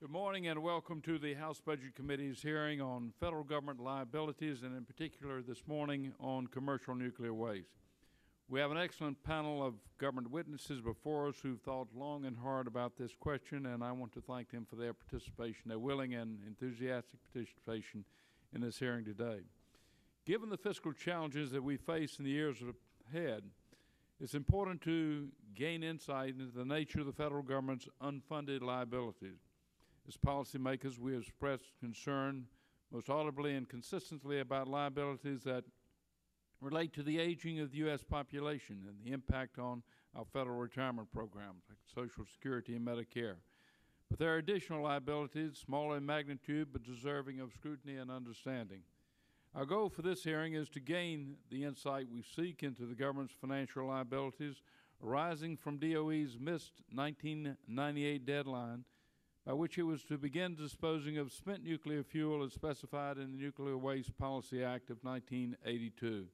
Good morning and welcome to the House Budget Committee's hearing on federal government liabilities and in particular this morning on commercial nuclear waste. We have an excellent panel of government witnesses before us who've thought long and hard about this question, and I want to thank them for their participation, their willing and enthusiastic participation in this hearing today. Given the fiscal challenges that we face in the years ahead, it's important to gain insight into the nature of the federal government's unfunded liabilities. As policymakers, we have expressed concern most audibly and consistently about liabilities that relate to the aging of the U.S. population and the impact on our federal retirement programs like Social Security and Medicare. But there are additional liabilities, smaller in magnitude but deserving of scrutiny and understanding. Our goal for this hearing is to gain the insight we seek into the government's financial liabilities arising from DOE's missed 1998 deadline by which it was to begin disposing of spent nuclear fuel as specified in the Nuclear Waste Policy Act of 1982.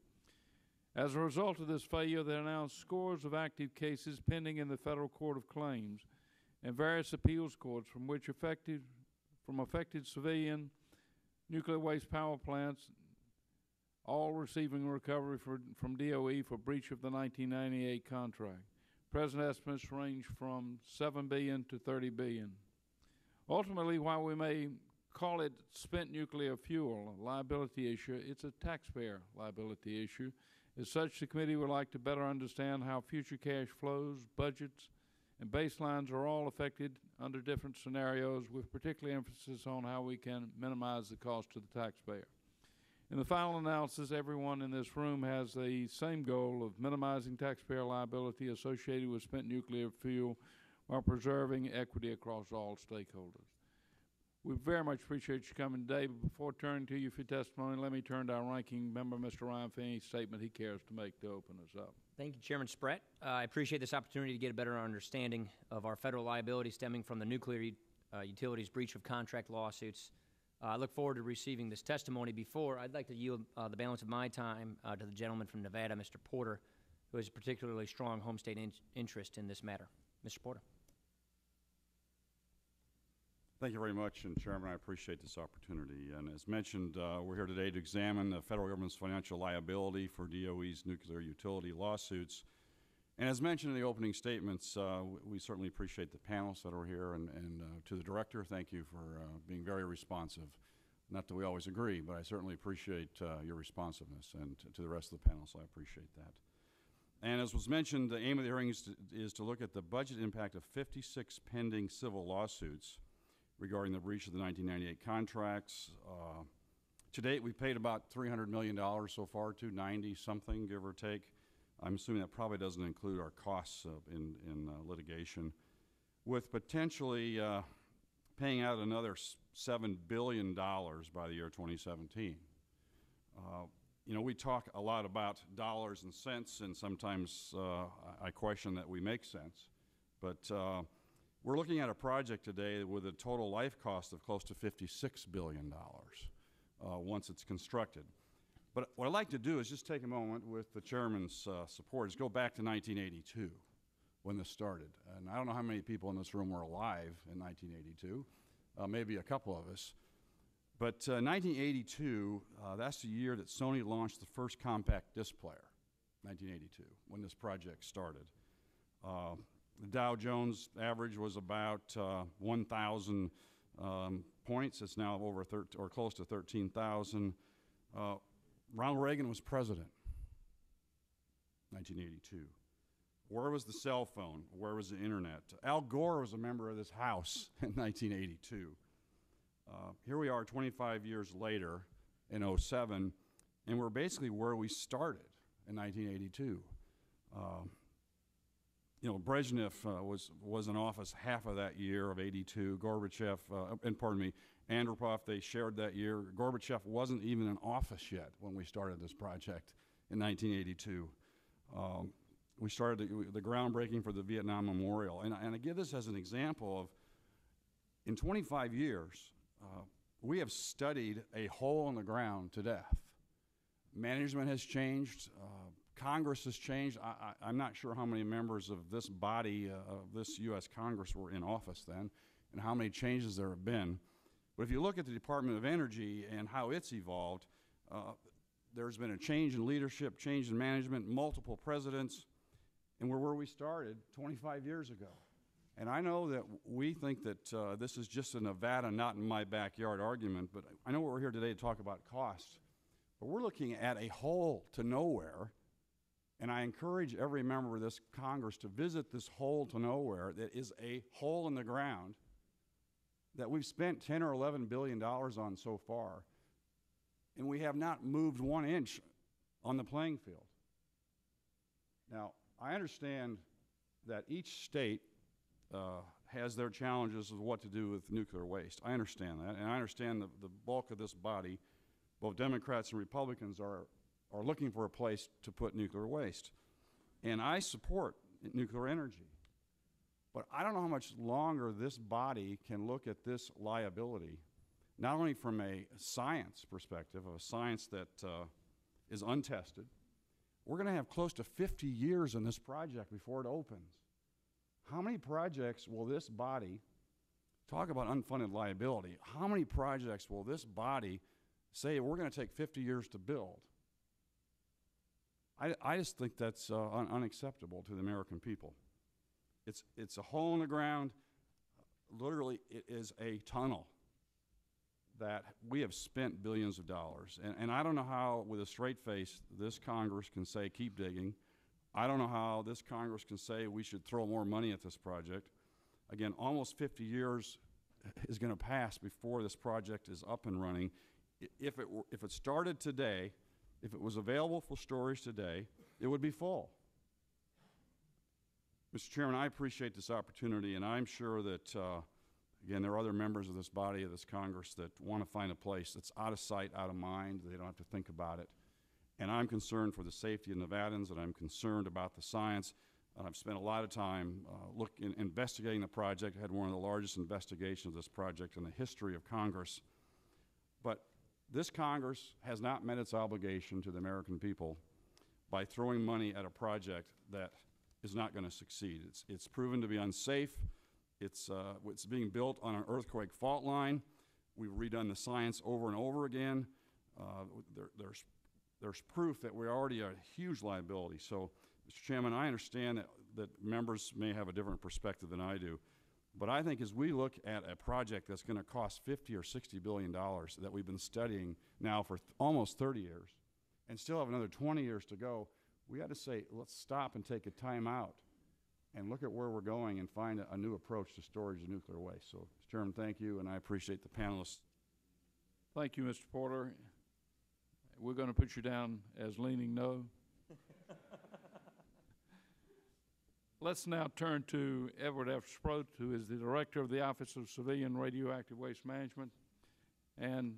As a result of this failure, there are now scores of active cases pending in the Federal Court of Claims and various appeals courts from affected civilian nuclear waste power plants, all receiving recovery from DOE for breach of the 1998 contract. Present estimates range from $7 billion to $30 billion. Ultimately, while we may call it spent nuclear fuel a liability issue, it's a taxpayer liability issue. As such, the committee would like to better understand how future cash flows, budgets, and baselines are all affected under different scenarios, with particular emphasis on how we can minimize the cost to the taxpayer. In the final analysis, everyone in this room has the same goal of minimizing taxpayer liability associated with spent nuclear fuel while preserving equity across all stakeholders. We very much appreciate you coming today, but before turning to you for testimony, let me turn to our ranking member, Mr. Ryan, for any statement he cares to make to open us up. Thank you, Chairman Sproat. I appreciate this opportunity to get a better understanding of our federal liability stemming from the nuclear utilities breach of contract lawsuits. I look forward to receiving this testimony. Before, I'd like to yield the balance of my time to the gentleman from Nevada, Mr. Porter, who has a particularly strong home state interest in this matter. Mr. Porter. Thank you very much, and Chairman, I appreciate this opportunity. And as mentioned, we're here today to examine the federal government's financial liability for DOE's nuclear utility lawsuits. And as mentioned in the opening statements, we certainly appreciate the panelists that are here, and to the Director, thank you for being very responsive. Not that we always agree, but I certainly appreciate your responsiveness, and to the rest of the panelists, I appreciate that. And as was mentioned, the aim of the hearing is to look at the budget impact of 56 pending civil lawsuits regarding the breach of the 1998 contracts. To date, we've paid about $300 million so far, $290 something, give or take. I'm assuming that probably doesn't include our costs in litigation, with potentially paying out another $7 billion by the year 2017. You know, we talk a lot about dollars and cents, and sometimes I question that we make sense. But we're looking at a project today with a total life cost of close to $56 billion once it's constructed. But what I'd like to do is just take a moment with the Chairman's support, is go back to 1982 when this started. And I don't know how many people in this room were alive in 1982, maybe a couple of us. But 1982, that's the year that Sony launched the first compact disc player, 1982, when this project started. The Dow Jones average was about 1,000 points. It's now over or close to 13,000. Ronald Reagan was president, 1982. Where was the cell phone? Where was the internet? Al Gore was a member of this House in 1982. Here we are 25 years later in 2007, and we're basically where we started in 1982. You know, Brezhnev was in office half of that year of 82. Gorbachev, Andropov, they shared that year. Gorbachev wasn't even in office yet when we started this project in 1982. We started the groundbreaking for the Vietnam Memorial. And I give this as an example of, in 25 years, we have studied a hole in the ground to death. Management has changed. Congress has changed. I'm not sure how many members of this body, of this U.S. Congress, were in office then. and how many changes there have been. But if you look at the Department of Energy and how it's evolved, there's been a change in leadership, change in management, multiple presidents, and we're where we started 25 years ago. And I know that we think that this is just a Nevada, not in my backyard argument, but I know we're here today to talk about costs. But we're looking at a hole to nowhere, and I encourage every member of this Congress to visit this hole to nowhere that is a hole in the ground that we've spent $10 or $11 billion on so far, and we have not moved 1 inch on the playing field. Now, I understand that each state has their challenges of what to do with nuclear waste. I understand that, and I understand the bulk of this body, both Democrats and Republicans, are looking for a place to put nuclear waste. And I support nuclear energy. But I don't know how much longer this body can look at this liability, not only from a science perspective, of a science that is untested. We're going to have close to 50 years in this project before it opens. How many projects will this body, talk about unfunded liability, how many projects will this body say we're going to take 50 years to build? I just think that's unacceptable to the American people. It's a hole in the ground. Literally, it is a tunnel that we have spent billions of dollars. And I don't know how, with a straight face, this Congress can say, keep digging. I don't know how this Congress can say we should throw more money at this project. Again, almost 50 years is going to pass before this project is up and running. If it started today, if it was available for storage today, it would be full. Mr. Chairman, I appreciate this opportunity, and I'm sure that, again, there are other members of this body, of this Congress, that want to find a place that's out of sight, out of mind. They don't have to think about it. And I'm concerned for the safety of Nevadans, and I'm concerned about the science. I've spent a lot of time investigating the project. I had one of the largest investigations of this project in the history of Congress. But this Congress has not met its obligation to the American people by throwing money at a project that is not going to succeed. It's proven to be unsafe. It's being built on an earthquake fault line. We've redone the science over and over again. There's proof that we're already a huge liability. So, Mr. Chairman, I understand that members may have a different perspective than I do. But I think as we look at a project that's going to cost $50 or $60 billion that we've been studying now for almost 30 years and still have another 20 years to go, we got to say, let's stop and take a time out and look at where we're going and find a new approach to storage of nuclear waste. So, Mr. Chairman, thank you, and I appreciate the panelists. Thank you, Mr. Porter. We're going to put you down as leaning no. Let's now turn to Edward F. Sproat, who is the Director of the Office of Civilian Radioactive Waste Management. And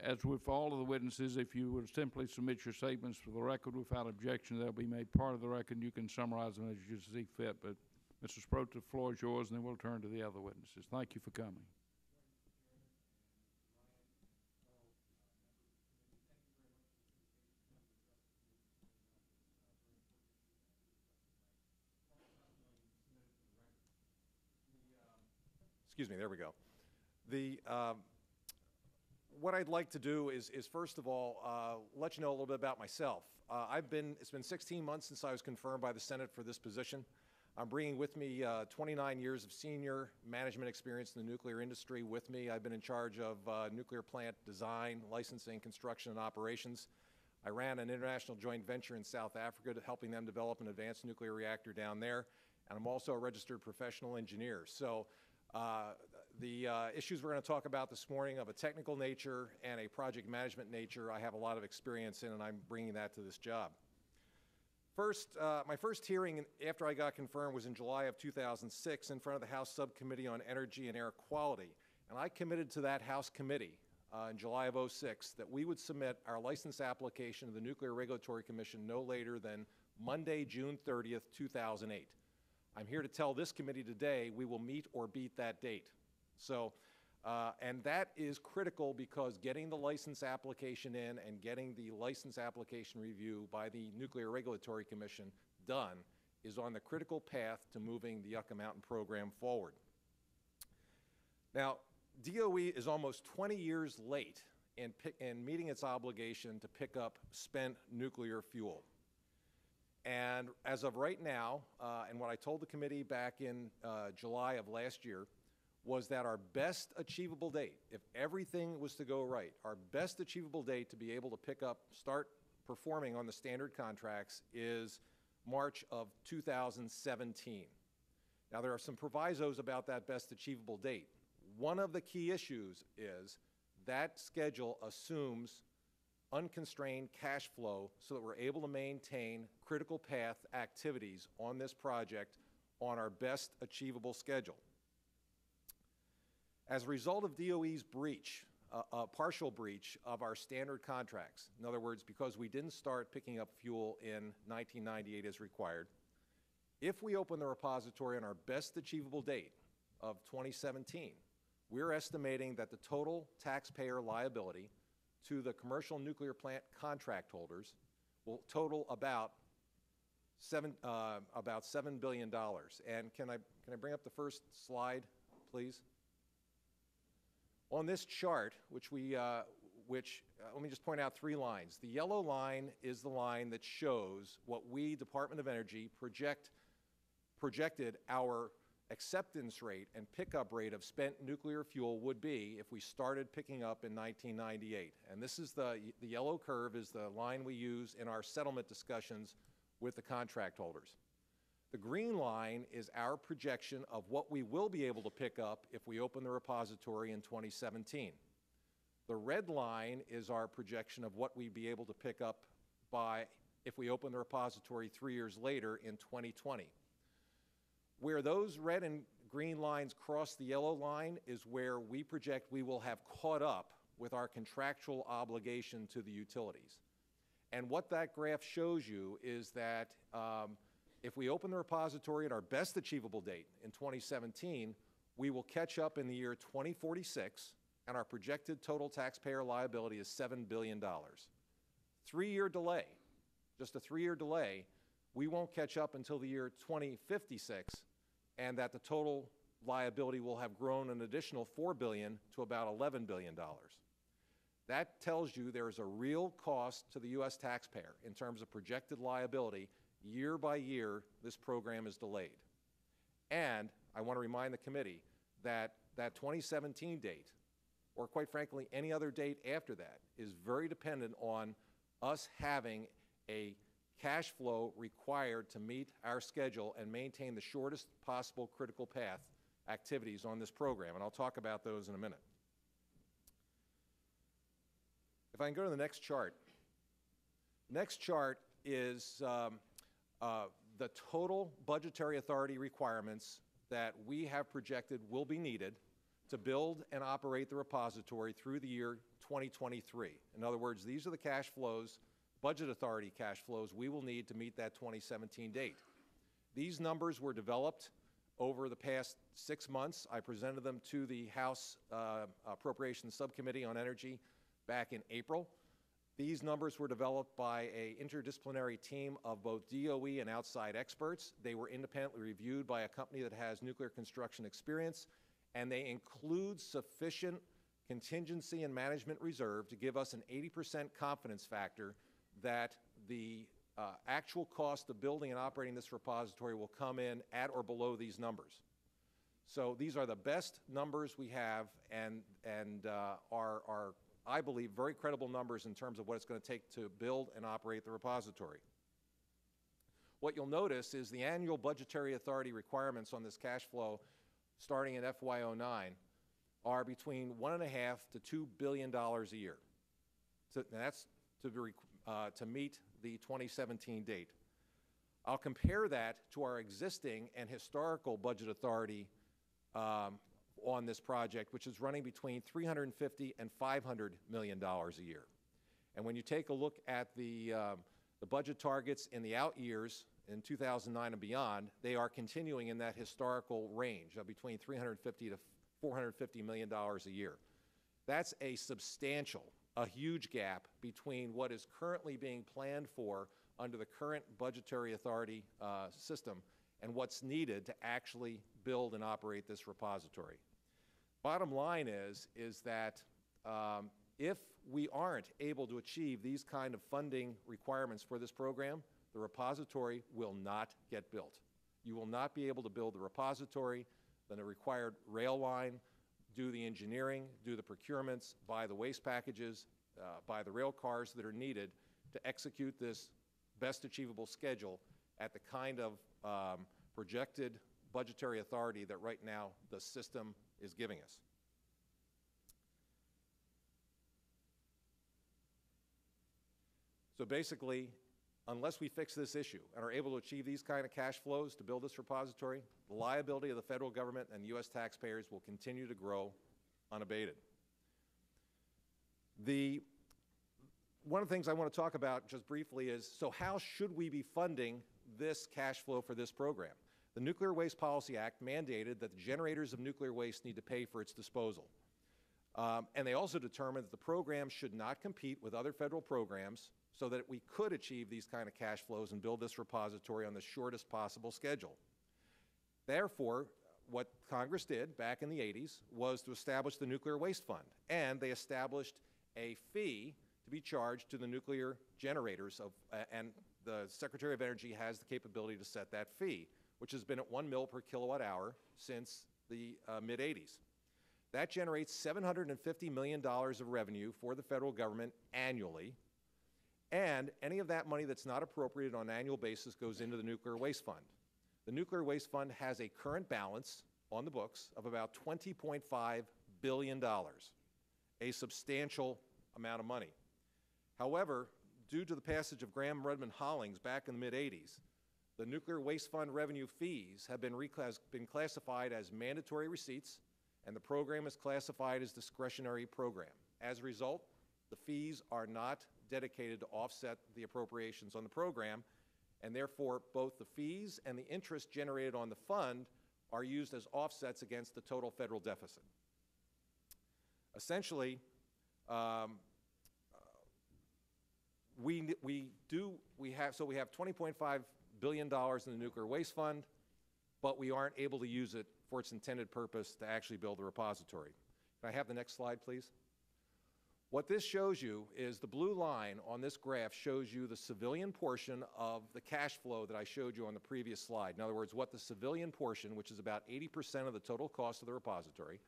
as with all of the witnesses, if you would simply submit your statements for the record without objection, they'll be made part of the record, and you can summarize them as you see fit. But, Mr. Sproat, the floor is yours, and then we'll turn to the other witnesses. Thank you for coming. Excuse me, there we go. What I'd like to do is first of all, let you know a little bit about myself. It's been 16 months since I was confirmed by the Senate for this position. I'm bringing with me 29 years of senior management experience in the nuclear industry with me. I've been in charge of nuclear plant design, licensing, construction, and operations. I ran an international joint venture in South Africa helping them develop an advanced nuclear reactor down there. And I'm also a registered professional engineer. So the issues we're going to talk about this morning of a technical nature and a project management nature, I have a lot of experience in, and I'm bringing that to this job. First, my first hearing after I got confirmed was in July of 2006 in front of the House Subcommittee on Energy and Air Quality. And I committed to that House committee in July of 2006 that we would submit our license application to the Nuclear Regulatory Commission no later than Monday, June 30th, 2008. I'm here to tell this committee today we will meet or beat that date. So, and that is critical because getting the license application in and getting the license application review by the Nuclear Regulatory Commission done is on the critical path to moving the Yucca Mountain program forward. Now, DOE is almost 20 years late in meeting its obligation to pick up spent nuclear fuel. And as of right now, and what I told the committee back in July of last year, was that our best achievable date, if everything was to go right, our best achievable date to be able to start performing on the standard contracts is March of 2017. Now, there are some provisos about that best achievable date. One of the key issues is that schedule assumes unconstrained cash flow so that we're able to maintain critical path activities on this project on our best achievable schedule. As a result of DOE's breach, a partial breach of our standard contracts, in other words, because we didn't start picking up fuel in 1998 as required, if we open the repository on our best achievable date of 2017, we're estimating that the total taxpayer liability to the commercial nuclear plant contract holders will total about $7 billion. And can I bring up the first slide, please? On this chart, let me just point out 3 lines. The yellow line is the line that shows what we, Department of Energy, projected our acceptance rate and pickup rate of spent nuclear fuel would be if we started picking up in 1998. And this is the yellow curve is the line we use in our settlement discussions with the contract holders. The green line is our projection of what we will be able to pick up if we open the repository in 2017. The red line is our projection of what we'd be able to pick up if we open the repository 3 years later in 2020. Where those red and green lines cross the yellow line is where we project we will have caught up with our contractual obligation to the utilities. And what that graph shows you is that if we open the repository at our best achievable date in 2017, we will catch up in the year 2046, and our projected total taxpayer liability is $7 billion. 3-year delay, just a 3-year delay, we won't catch up until the year 2056, and that the total liability will have grown an additional $4 billion to about $11 billion. That tells you there is a real cost to the U.S. taxpayer in terms of projected liability. Year by year, this program is delayed. And I want to remind the committee that that 2017 date, or quite frankly, any other date after that, is very dependent on us having a cash flow required to meet our schedule and maintain the shortest possible critical path activities on this program. And I'll talk about those in a minute. If I can go to the next chart. Next chart is the total budgetary authority requirements that we have projected will be needed to build and operate the repository through the year 2023. In other words, these are the cash flows, budget authority cash flows we will need to meet that 2017 date. These numbers were developed over the past 6 months. I presented them to the House Appropriations Subcommittee on Energy back in April. These numbers were developed by an interdisciplinary team of both DOE and outside experts. They were independently reviewed by a company that has nuclear construction experience, and they include sufficient contingency and management reserve to give us an 80% confidence factor that the actual cost of building and operating this repository will come in at or below these numbers. So these are the best numbers we have and are, I believe, very credible numbers in terms of what it's going to take to build and operate the repository. What you'll notice is the annual budgetary authority requirements on this cash flow starting in FY09 are between $1.5 to $2 billion a year. So that's to meet the 2017 date. I'll compare that to our existing and historical budget authority on this project, which is running between $350 and $500 million a year. And when you take a look at the budget targets in the out years, in 2009 and beyond, they are continuing in that historical range of between $350 to $450 million a year. That's a substantial, a huge gap between what is currently being planned for under the current budgetary authority system and what's needed to actually build and operate this repository. Bottom line is that if we aren't able to achieve these kind of funding requirements for this program, the repository will not get built. You will not be able to build the repository, then the required rail line, do the engineering, do the procurements, buy the waste packages, buy the rail cars that are needed to execute this best achievable schedule at the kind of projected budgetary authority that right now the system is giving us. So basically, unless we fix this issue and are able to achieve these kind of cash flows to build this repository, the liability of the federal government and U.S. taxpayers will continue to grow unabated. One of the things I want to talk about just briefly is, so how should we be funding this cash flow for this program? The Nuclear Waste Policy Act mandated that the generators of nuclear waste need to pay for its disposal. And they also determined that the program should not compete with other federal programs so that we could achieve these kind of cash flows and build this repository on the shortest possible schedule. Therefore, what Congress did back in the 80s was to establish the Nuclear Waste Fund, and they established a fee to be charged to the nuclear generators, and the Secretary of Energy has the capability to set that fee, which has been at 1 mil per kilowatt hour since the mid-80s. That generates $750 million of revenue for the federal government annually, and any of that money that's not appropriated on an annual basis goes into the Nuclear Waste Fund. The Nuclear Waste Fund has a current balance on the books of about $20.5 billion, a substantial amount of money. However, due to the passage of Graham-Rudman-Hollings back in the mid-80s, the Nuclear Waste Fund revenue fees have been classified as mandatory receipts, and the program is classified as discretionary program. As a result, the fees are not dedicated to offset the appropriations on the program, and therefore both the fees and the interest generated on the fund are used as offsets against the total federal deficit. Essentially, we have $20.5 billion in the Nuclear Waste Fund, but we aren't able to use it for its intended purpose to actually build a repository. Can I have the next slide, please? What this shows you is the blue line on this graph shows you the civilian portion of the cash flow that I showed you on the previous slide. In other words, what the civilian portion, which is about 80% of the total cost of the repository,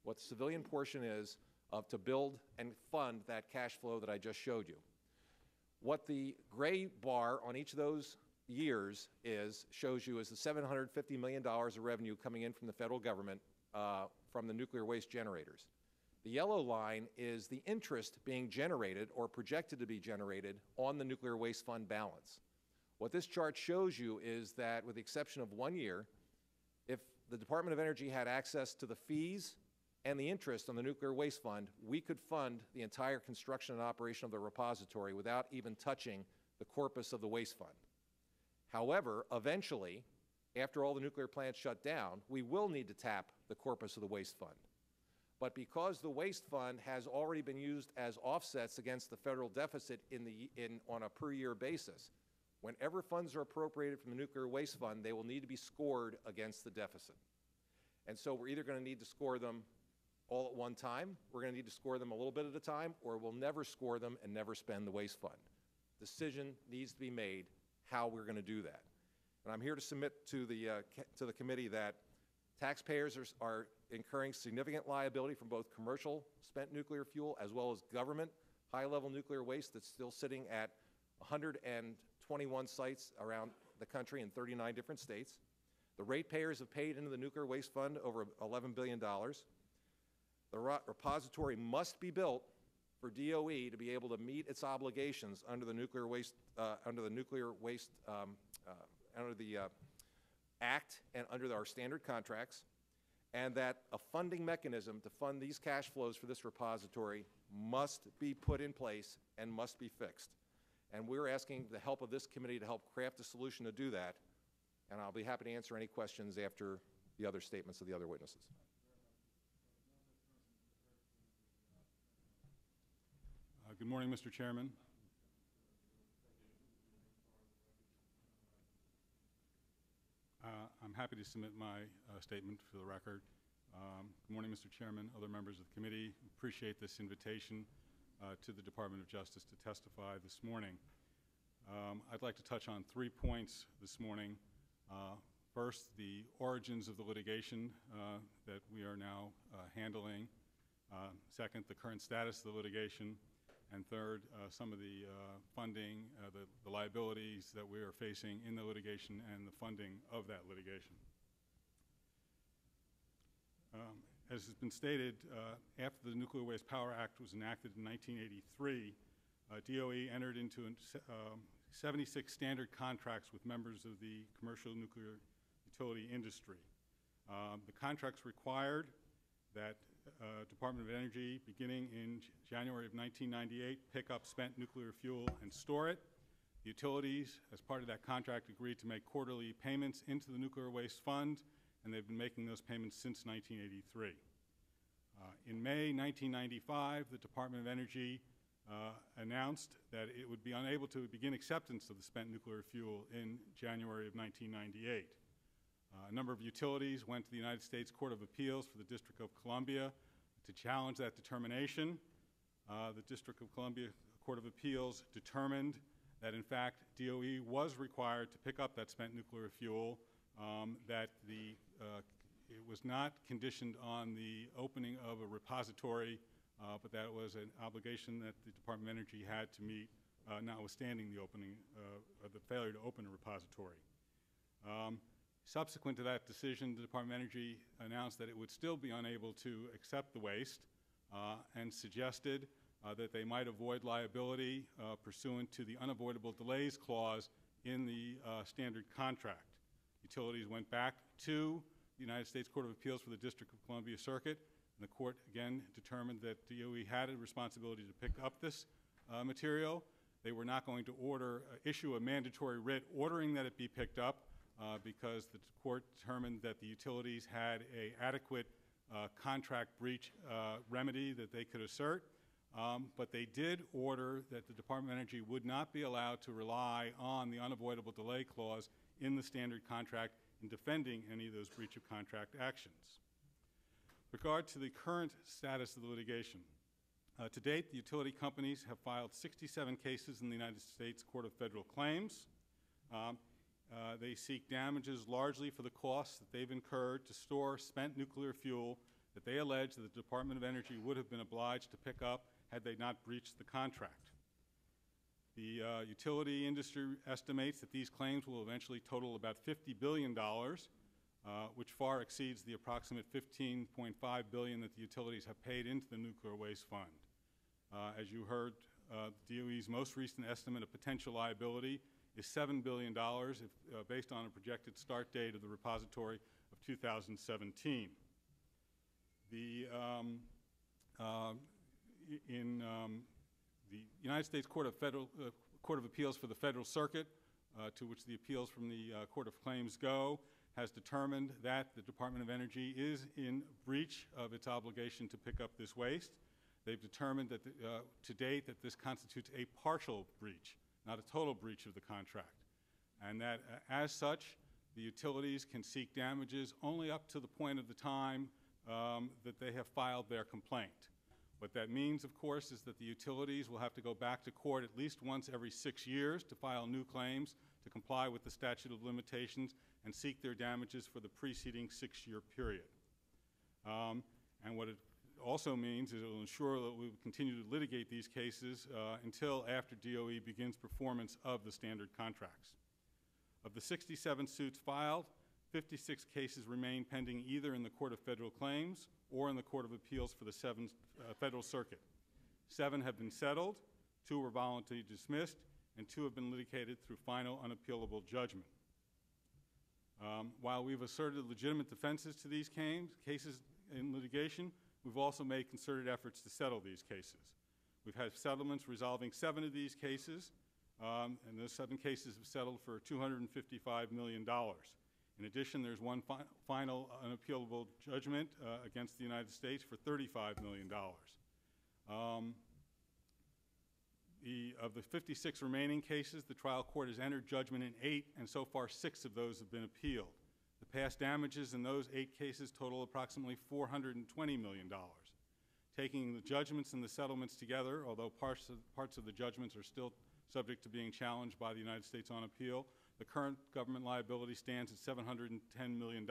what the civilian portion is to build and fund that cash flow that I just showed you. What the gray bar on each of those years shows you is the $750 million of revenue coming in from the federal government from the nuclear waste generators. The yellow line is the interest being generated or projected to be generated on the Nuclear Waste Fund balance. What this chart shows you is that, with the exception of 1 year, if the Department of Energy had access to the fees and the interest on the Nuclear Waste Fund, we could fund the entire construction and operation of the repository without even touching the corpus of the waste fund. However, eventually, after all the nuclear plants shut down, we will need to tap the corpus of the waste fund. But because the waste fund has already been used as offsets against the federal deficit on a per year basis, whenever funds are appropriated from the Nuclear Waste Fund, they will need to be scored against the deficit. And so we're either going to need to score them all at one time, we're going to need to score them a little bit at a time, or we'll never score them and never spend the waste fund. Decision needs to be made how we're going to do that. And I'm here to submit to the committee that taxpayers are incurring significant liability from both commercial spent nuclear fuel as well as government high-level nuclear waste that's still sitting at 121 sites around the country in 39 different states. The ratepayers have paid into the Nuclear Waste Fund over $11 billion. The repository must be built for DOE to be able to meet its obligations under the Nuclear Waste Act and under our standard contracts, and that a funding mechanism to fund these cash flows for this repository must be put in place and must be fixed. And we're asking the help of this committee to help craft a solution to do that, and I'll be happy to answer any questions after the other statements of the other witnesses. Good morning, Mr. Chairman. I'm happy to submit my statement for the record. Good morning, Mr. Chairman, other members of the committee. Appreciate this invitation to the Department of Justice to testify this morning. I'd like to touch on 3 points this morning. First, the origins of the litigation that we are now handling. Second, the current status of the litigation. And third, some of the funding, the liabilities that we are facing in the litigation and the funding of that litigation. As has been stated, after the Nuclear Waste Power Act was enacted in 1983, DOE entered into 76 standard contracts with members of the commercial nuclear utility industry. The contracts required that Department of Energy, beginning in January of 1998, pick up spent nuclear fuel and store it. The utilities, as part of that contract, agreed to make quarterly payments into the Nuclear Waste Fund, and they've been making those payments since 1983. In May 1995, the Department of Energy announced that it would be unable to begin acceptance of the spent nuclear fuel in January of 1998. A number of utilities went to the United States Court of Appeals for the District of Columbia to challenge that determination. The District of Columbia Court of Appeals determined that, in fact, DOE was required to pick up that spent nuclear fuel, that it was not conditioned on the opening of a repository, but that it was an obligation that the Department of Energy had to meet, notwithstanding the opening, the failure to open a repository. Subsequent to that decision, the Department of Energy announced that it would still be unable to accept the waste and suggested that they might avoid liability pursuant to the Unavoidable Delays Clause in the standard contract. Utilities went back to the United States Court of Appeals for the District of Columbia Circuit, and the court again determined that DOE had a responsibility to pick up this material. They were not going to issue a mandatory writ ordering that it be picked up because the court determined that the utilities had an adequate contract breach remedy that they could assert. But they did order that the Department of Energy would not be allowed to rely on the Unavoidable Delay Clause in the standard contract in defending any of those breach of contract actions. With regard to the current status of the litigation, to date, the utility companies have filed 67 cases in the United States Court of Federal Claims. They seek damages largely for the costs that they've incurred to store spent nuclear fuel that they allege that the Department of Energy would have been obliged to pick up had they not breached the contract. The utility industry estimates that these claims will eventually total about $50 billion, which far exceeds the approximate $15.5 billion that the utilities have paid into the Nuclear Waste Fund. As you heard, DOE's most recent estimate of potential liability is $7 billion based on a projected start date of the repository of 2017. The United States Court of Appeals for the Federal Circuit, to which the appeals from the Court of Claims go, has determined that the Department of Energy is in breach of its obligation to pick up this waste. They've determined that to date that this constitutes a partial breach, not a total breach of the contract, and that as such, the utilities can seek damages only up to the point of the time that they have filed their complaint. What that means, of course, is that the utilities will have to go back to court at least once every 6 years to file new claims to comply with the statute of limitations and seek their damages for the preceding 6-year period. And what it also means is it will ensure that we will continue to litigate these cases until after DOE begins performance of the standard contracts. Of the 67 suits filed, 56 cases remain pending either in the Court of Federal Claims or in the Court of Appeals for the Federal Circuit. 7 have been settled, 2 were voluntarily dismissed, and 2 have been litigated through final unappealable judgment. While we've asserted legitimate defenses to these cases in litigation, we've also made concerted efforts to settle these cases. We've had settlements resolving 7 of these cases, and those 7 cases have settled for $255 million. In addition, there's one final unappealable judgment against the United States for $35 million. Of the 56 remaining cases, the trial court has entered judgment in 8, and so far 6 of those have been appealed. The past damages in those 8 cases total approximately $420 million. Taking the judgments and the settlements together, although parts of the judgments are still subject to being challenged by the United States on appeal, the current government liability stands at $710 million.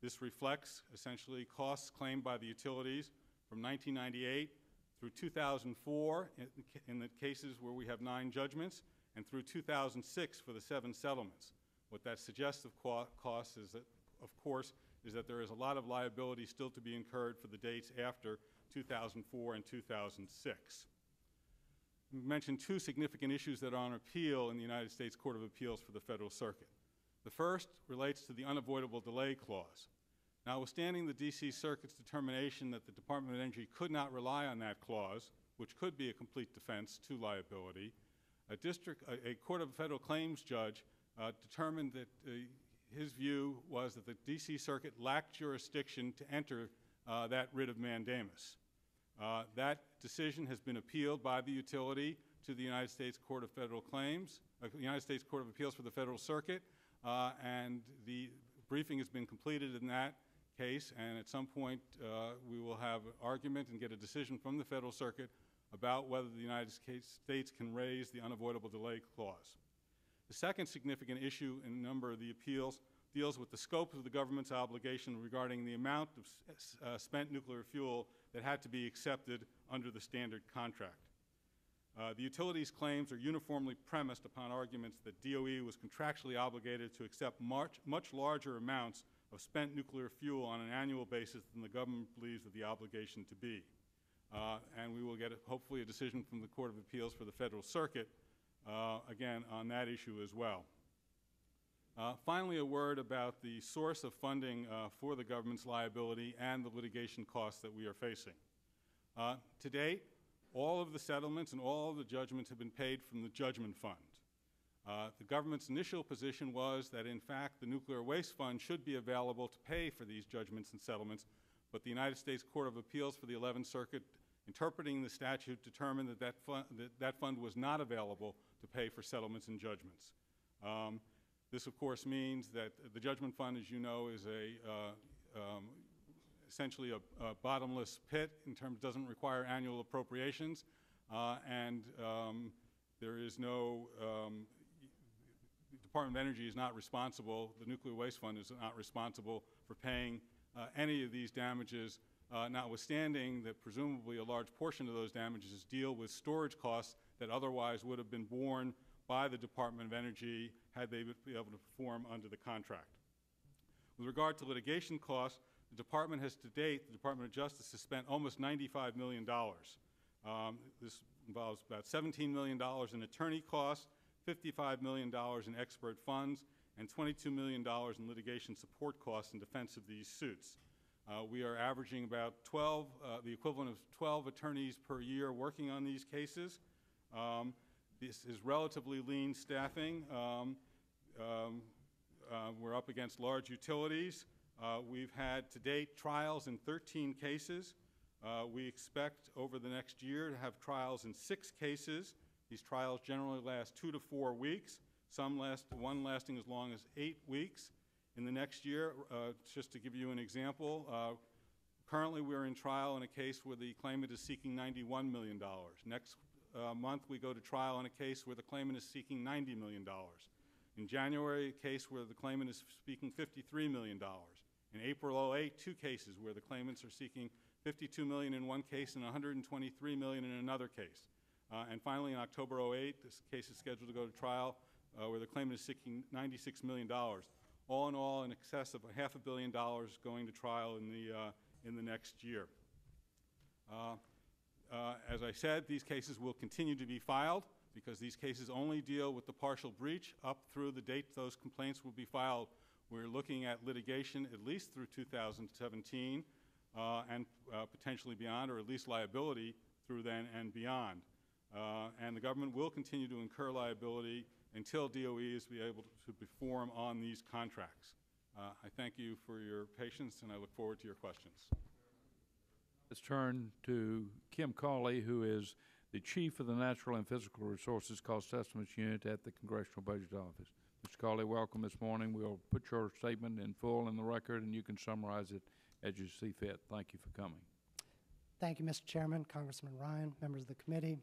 This reflects essentially costs claimed by the utilities from 1998 through 2004 in the cases where we have 9 judgments, and through 2006 for the 7 settlements. What that suggests of costs is that, of course, is that there is a lot of liability still to be incurred for the dates after 2004 and 2006. We mentioned 2 significant issues that are on appeal in the United States Court of Appeals for the Federal Circuit. The first relates to the unavoidable delay clause. Notwithstanding the D.C. Circuit's determination that the Department of Energy could not rely on that clause, which could be a complete defense to liability, a Court of Federal Claims judge determined that his view was that the D.C. Circuit lacked jurisdiction to enter that writ of mandamus. That decision has been appealed by the utility to the United States Court of Federal Claims, United States Court of Appeals for the Federal Circuit, and the briefing has been completed in that case, and at some point we will have an argument and get a decision from the Federal Circuit about whether the United States can raise the unavoidable delay clause. The second significant issue in a number of the appeals deals with the scope of the government's obligation regarding the amount of spent nuclear fuel that had to be accepted under the standard contract. The utilities' claims are uniformly premised upon arguments that DOE was contractually obligated to accept much larger amounts of spent nuclear fuel on an annual basis than the government believes that the obligation to be. And we will get, hopefully, a decision from the Court of Appeals for the Federal Circuit, again, on that issue as well. Finally, a word about the source of funding for the government's liability and the litigation costs that we are facing. To date, all of the settlements and all of the judgments have been paid from the judgment fund. The government's initial position was that, in fact, the Nuclear Waste Fund should be available to pay for these judgments and settlements, but the United States Court of Appeals for the 11th Circuit, interpreting the statute, determined that that fund was not available to pay for settlements and judgments. This, of course, means that the judgment fund, as you know, is essentially a bottomless pit in terms, doesn't require annual appropriations, and there is no, the Department of Energy is not responsible, the Nuclear Waste Fund is not responsible for paying any of these damages, notwithstanding that presumably a large portion of those damages deal with storage costs that otherwise would have been borne by the Department of Energy had they been able to perform under the contract. With regard to litigation costs, the Department has to date, the Department of Justice has spent almost $95 million. This involves about $17 million in attorney costs, $55 million in expert funds, and $22 million in litigation support costs in defense of these suits. We are averaging about the equivalent of 12 attorneys per year working on these cases. This is relatively lean staffing. We're up against large utilities. We've had to date trials in 13 cases. We expect over the next year to have trials in 6 cases. These trials generally last 2 to 4 weeks. One lasting as long as 8 weeks. In the next year, just to give you an example, currently we're in trial in a case where the claimant is seeking $91 million. Next month we go to trial in a case where the claimant is seeking $90 million. In January, a case where the claimant is seeking $53 million. In April 2008, 2 cases where the claimants are seeking $52 million in one case and $123 million in another case. And finally, in October 2008, this case is scheduled to go to trial where the claimant is seeking $96 million. All in all, in excess of $500 million going to trial in the next year. As I said, these cases will continue to be filed because these cases only deal with the partial breach up through the date those complaints will be filed. We're looking at litigation at least through 2017 and potentially beyond, or at least liability through then and beyond. And the government will continue to incur liability until DOE is able to perform on these contracts. I thank you for your patience, and I look forward to your questions. Let's turn to Kim Cawley, who is the Chief of the Natural and Physical Resources Cost Estimates Unit at the Congressional Budget Office. Mr. Cawley, welcome this morning. We'll put your statement in full in the record, and you can summarize it as you see fit. Thank you for coming. Thank you, Mr. Chairman, Congressman Ryan, members of the committee.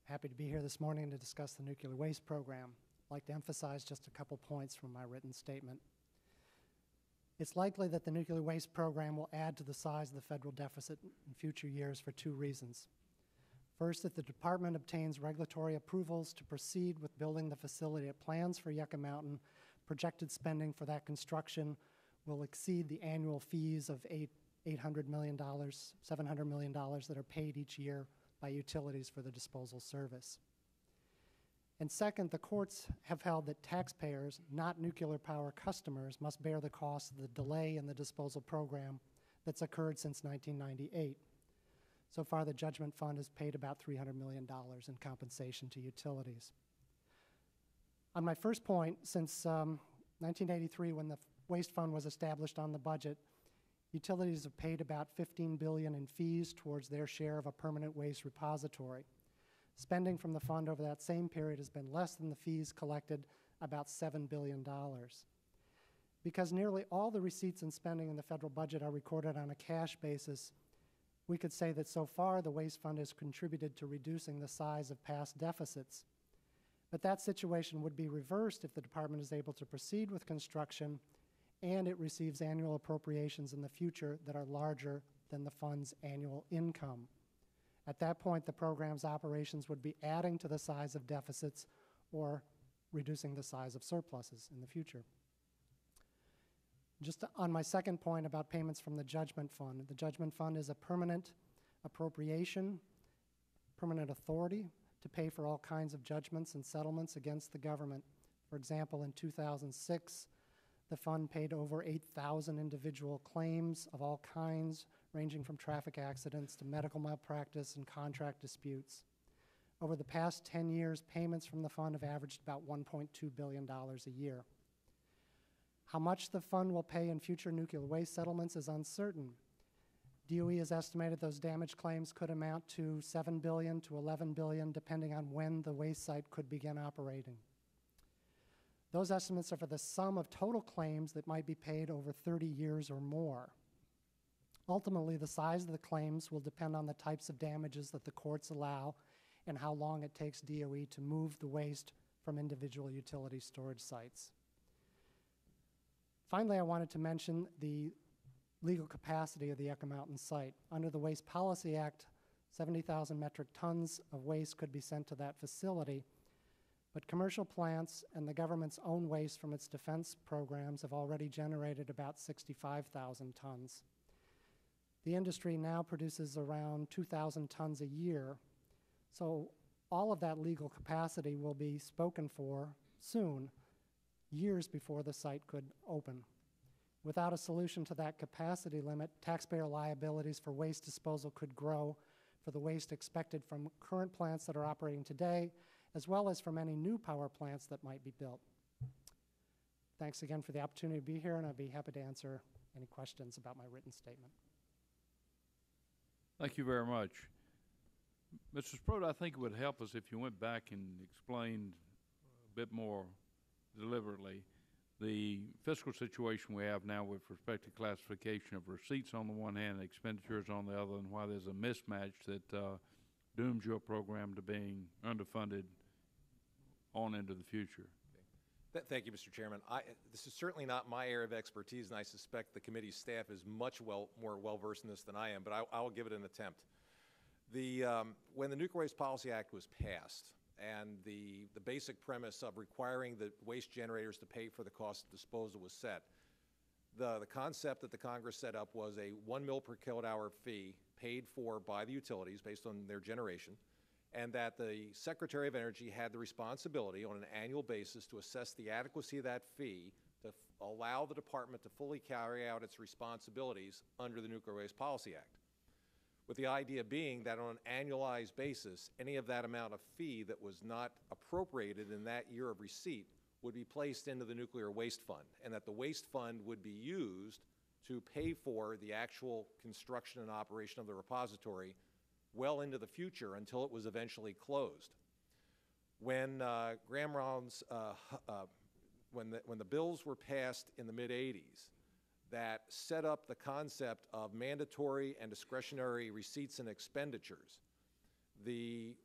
Happy to be here this morning to discuss the nuclear waste program. I'd like to emphasize just a couple points from my written statement. It's likely that the nuclear waste program will add to the size of the federal deficit in future years for two reasons. First, if the department obtains regulatory approvals to proceed with building the facility it plans for Yucca Mountain, projected spending for that construction will exceed the annual fees of $800 million, $700 million that are paid each year by utilities for the disposal service. And second, the courts have held that taxpayers, not nuclear power customers, must bear the cost of the delay in the disposal program that's occurred since 1998. So far, the judgment fund has paid about $300 million in compensation to utilities. On my first point, since 1983, when the waste fund was established on the budget, utilities have paid about $15 billion in fees towards their share of a permanent waste repository. Spending from the fund over that same period has been less than the fees collected, about $7 billion. Because nearly all the receipts and spending in the federal budget are recorded on a cash basis, we could say that so far the waste fund has contributed to reducing the size of past deficits. But that situation would be reversed if the department is able to proceed with construction and it receives annual appropriations in the future that are larger than the fund's annual income. At that point, the program's operations would be adding to the size of deficits or reducing the size of surpluses in the future. Just on my second point about payments from the judgment fund is a permanent appropriation, permanent authority to pay for all kinds of judgments and settlements against the government. For example, in 2006, the fund paid over 8,000 individual claims of all kinds, ranging from traffic accidents to medical malpractice and contract disputes. Over the past 10 years, payments from the fund have averaged about $1.2 billion a year. How much the fund will pay in future nuclear waste settlements is uncertain. DOE has estimated those damage claims could amount to $7 billion to $11 billion, depending on when the waste site could begin operating. Those estimates are for the sum of total claims that might be paid over 30 years or more. Ultimately, the size of the claims will depend on the types of damages that the courts allow and how long it takes DOE to move the waste from individual utility storage sites. Finally, I wanted to mention the legal capacity of the Yucca Mountain site. Under the Waste Policy Act, 70,000 metric tons of waste could be sent to that facility, but commercial plants and the government's own waste from its defense programs have already generated about 65,000 tons. The industry now produces around 2,000 tons a year, so all of that legal capacity will be spoken for soon, years before the site could open. Without a solution to that capacity limit, taxpayer liabilities for waste disposal could grow for the waste expected from current plants that are operating today, as well as from any new power plants that might be built. Thanks again for the opportunity to be here, and I'd be happy to answer any questions about my written statement. Thank you very much. Mr. Sproat, I think it would help us if you went back and explained a bit more deliberately the fiscal situation we have now with respect to classification of receipts on the one hand and expenditures on the other, and why there's a mismatch that dooms your program to being underfunded on into the future. Thank you, Mr. Chairman. This is certainly not my area of expertise, and I suspect the committee's staff is much more well-versed in this than I am, but I will give it an attempt. When the Nuclear Waste Policy Act was passed, and the basic premise of requiring the waste generators to pay for the cost of disposal was set, the concept that the Congress set up was a 1 mil per kilowatt hour fee paid for by the utilities based on their generation, and that the Secretary of Energy had the responsibility on an annual basis to assess the adequacy of that fee to allow the department to fully carry out its responsibilities under the Nuclear Waste Policy Act, with the idea being that on an annualized basis, any of that amount of fee that was not appropriated in that year of receipt would be placed into the Nuclear Waste Fund, and that the Waste Fund would be used to pay for the actual construction and operation of the repository well into the future until it was eventually closed. When Graham Brown's when the bills were passed in the mid-'80s that set up the concept of mandatory and discretionary receipts and expenditures, the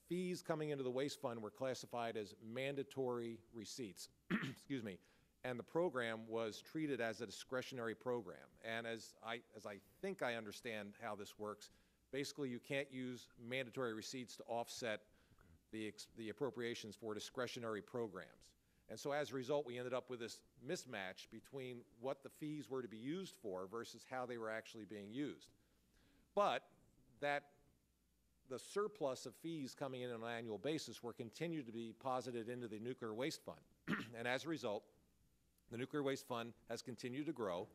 fees coming into the waste fund were classified as mandatory receipts, excuse me, and the program was treated as a discretionary program. And as I think I understand how this works, basically you can't use mandatory receipts to offset the appropriations for discretionary programs. And so as a result, we ended up with this mismatch between what the fees were to be used for versus how they were actually being used. But that the surplus of fees coming in on an annual basis were continued to be posited into the nuclear waste fund. And as a result, the nuclear waste fund has continued to grow.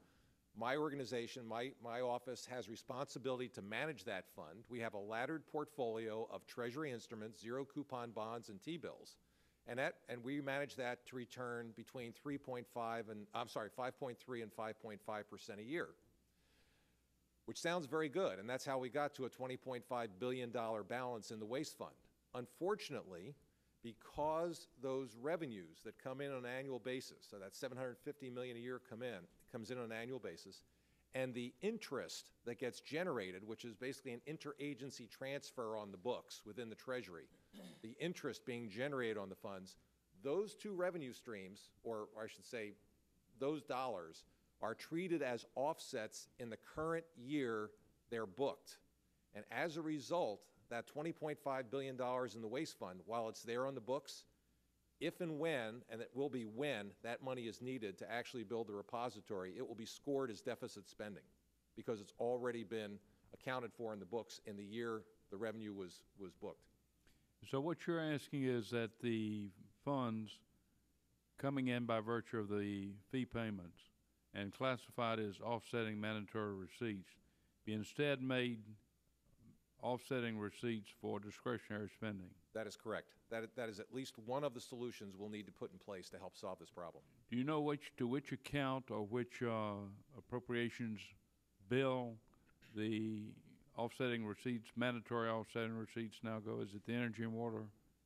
My organization, my office has responsibility to manage that fund. We have a laddered portfolio of Treasury instruments, zero coupon bonds, and T-bills. And we manage that to return between 5.3 and 5.5% a year, which sounds very good. And that's how we got to a $20.5 billion balance in the waste fund. Unfortunately, because those revenues that come in on an annual basis, so that $750 million a year comes in on an annual basis, and the interest that gets generated, which is basically an interagency transfer on the books within the Treasury, the interest being generated on the funds, those two revenue streams, or I should say those dollars, are treated as offsets in the current year they're booked. And as a result, that $20.5 billion in the waste fund, while it's there on the books, if and when, and it will be when, that money is needed to actually build the repository, it will be scored as deficit spending because it's already been accounted for in the books in the year the revenue was booked. So what you're asking is that the funds coming in by virtue of the fee payments and classified as offsetting mandatory receipts be instead made offsetting receipts for discretionary spending. That is correct. That is at least one of the solutions we'll need to put in place to help solve this problem. Do you know to which account or which appropriations bill the offsetting receipts, mandatory offsetting receipts now go? Is it the energy and water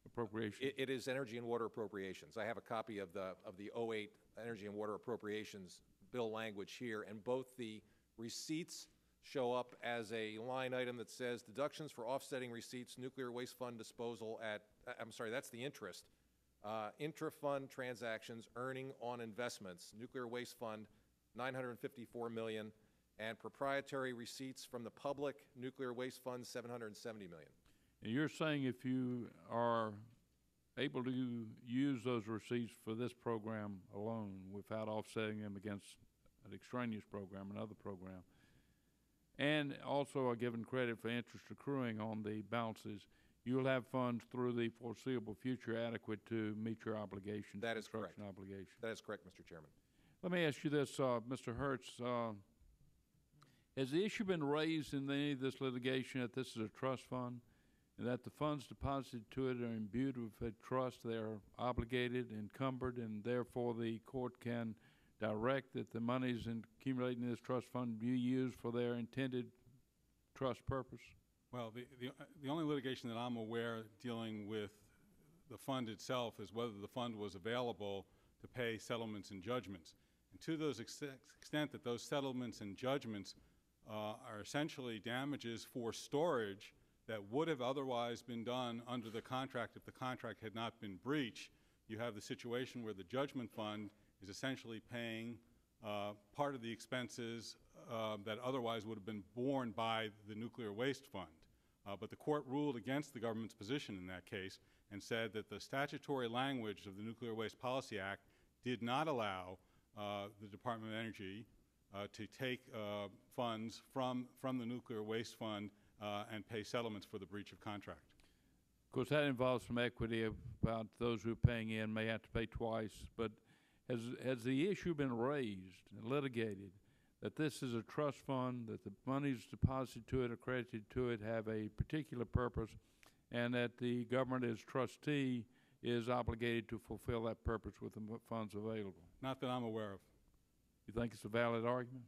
appropriations? It is energy and water appropriations. I have a copy of the 08 energy and water appropriations bill language here, and both the receipts show up as a line item that says deductions for offsetting receipts, nuclear waste fund disposal at, I'm sorry, that's the interest, intra-fund transactions, earning on investments, nuclear waste fund, $954 million, and proprietary receipts from the public nuclear waste fund, $770 million. And you're saying if you are able to use those receipts for this program alone without offsetting them against an extraneous program, another program, and also are given credit for interest accruing on the balances, you will have funds through the foreseeable future adequate to meet your obligations. That is correct. Obligations. That is correct, Mr. Chairman. Let me ask you this, Mr. Hertz. Has the issue been raised in any of this litigation that this is a trust fund and that the funds deposited to it are imbued with a trust, they are obligated, encumbered, and therefore the court can direct that the monies accumulated in this trust fund be used for their intended trust purpose? Well, the only litigation that I'm aware dealing with the fund itself is whether the fund was available to pay settlements and judgments. And to those extent that those settlements and judgments are essentially damages for storage that would have otherwise been done under the contract if the contract had not been breached, you have the situation where the judgment fund is essentially paying part of the expenses that otherwise would have been borne by the nuclear waste fund. But the court ruled against the government's position in that case and said that the statutory language of the Nuclear Waste Policy Act did not allow the Department of Energy to take funds from the nuclear waste fund and pay settlements for the breach of contract. Of course, that involves some equity about those who are paying in may have to pay twice, but has the issue been raised and litigated that this is a trust fund, that the monies deposited to it, accredited to it, have a particular purpose, and that the government as trustee is obligated to fulfill that purpose with the funds available? Not that I'm aware of. You think it's a valid argument?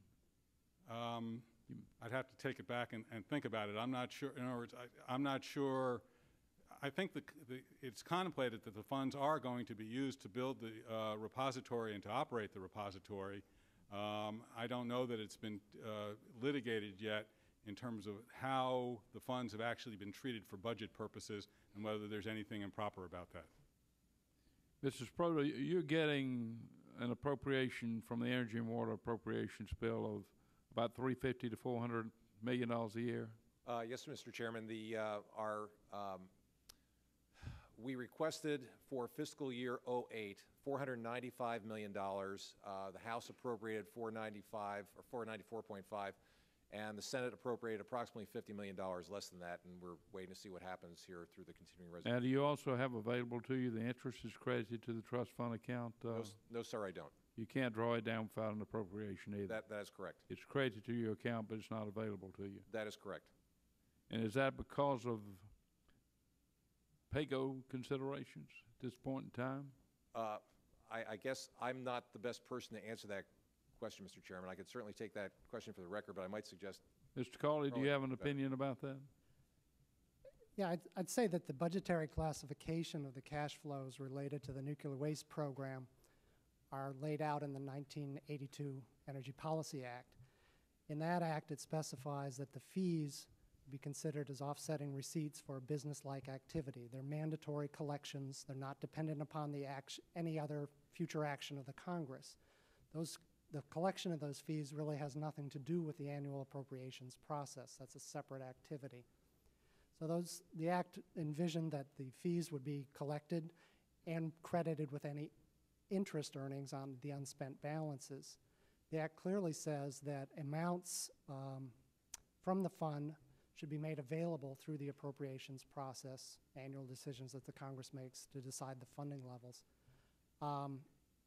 I'd have to take it back and think about it. I'm not sure. In other words, I'm not sure. I think it's contemplated that the funds are going to be used to build the repository and to operate the repository. I don't know that it's been litigated yet in terms of how the funds have actually been treated for budget purposes and whether there's anything improper about that. Mr. Sproat, you're getting an appropriation from the Energy and Water Appropriations Bill of about $350 to $400 million a year? Yes, Mr. Chairman. We requested for fiscal year 08 $495 million. The House appropriated $494.5, and the Senate appropriated approximately $50 million less than that, and we're waiting to see what happens here through the continuing resolution. Now, do you also have available to you the interest is credited to the trust fund account? No, sir, I don't. You can't draw it down without an appropriation either. That is correct. It's credited to your account, but it's not available to you. That is correct. And is that because of pay-go considerations at this point in time? I guess I'm not the best person to answer that question, Mr. Chairman. I could certainly take that question for the record, but I might suggest... Mr. Cawley, do you have an opinion about that? Yeah, I'd say that the budgetary classification of the cash flows related to the nuclear waste program are laid out in the 1982 Energy Policy Act. In that act, it specifies that the fees be considered as offsetting receipts for a business-like activity. They're mandatory collections. They're not dependent upon any other future action of the Congress. The collection of those fees really has nothing to do with the annual appropriations process. That's a separate activity. So the act envisioned that the fees would be collected and credited with any interest earnings on the unspent balances. The act clearly says that amounts from the fund should be made available through the appropriations process, annual decisions that the Congress makes to decide the funding levels.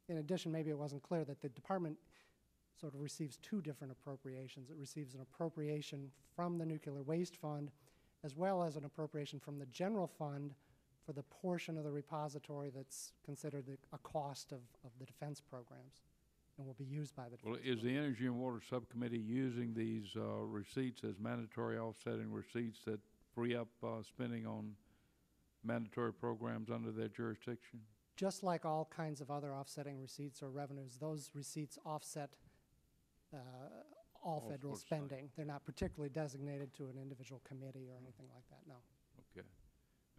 In addition, maybe it wasn't clear that the department sort of receives two different appropriations. It receives an appropriation from the nuclear waste fund as well as an appropriation from the general fund for the portion of the repository that's considered a cost of the defense programs and will be used by the defense Well, is the Energy and Water Subcommittee using these receipts as mandatory offsetting receipts that free up spending on mandatory programs under their jurisdiction? Just like all kinds of other offsetting receipts or revenues, those receipts offset all federal spending. They're not particularly designated to an individual committee or anything like that, no. Okay.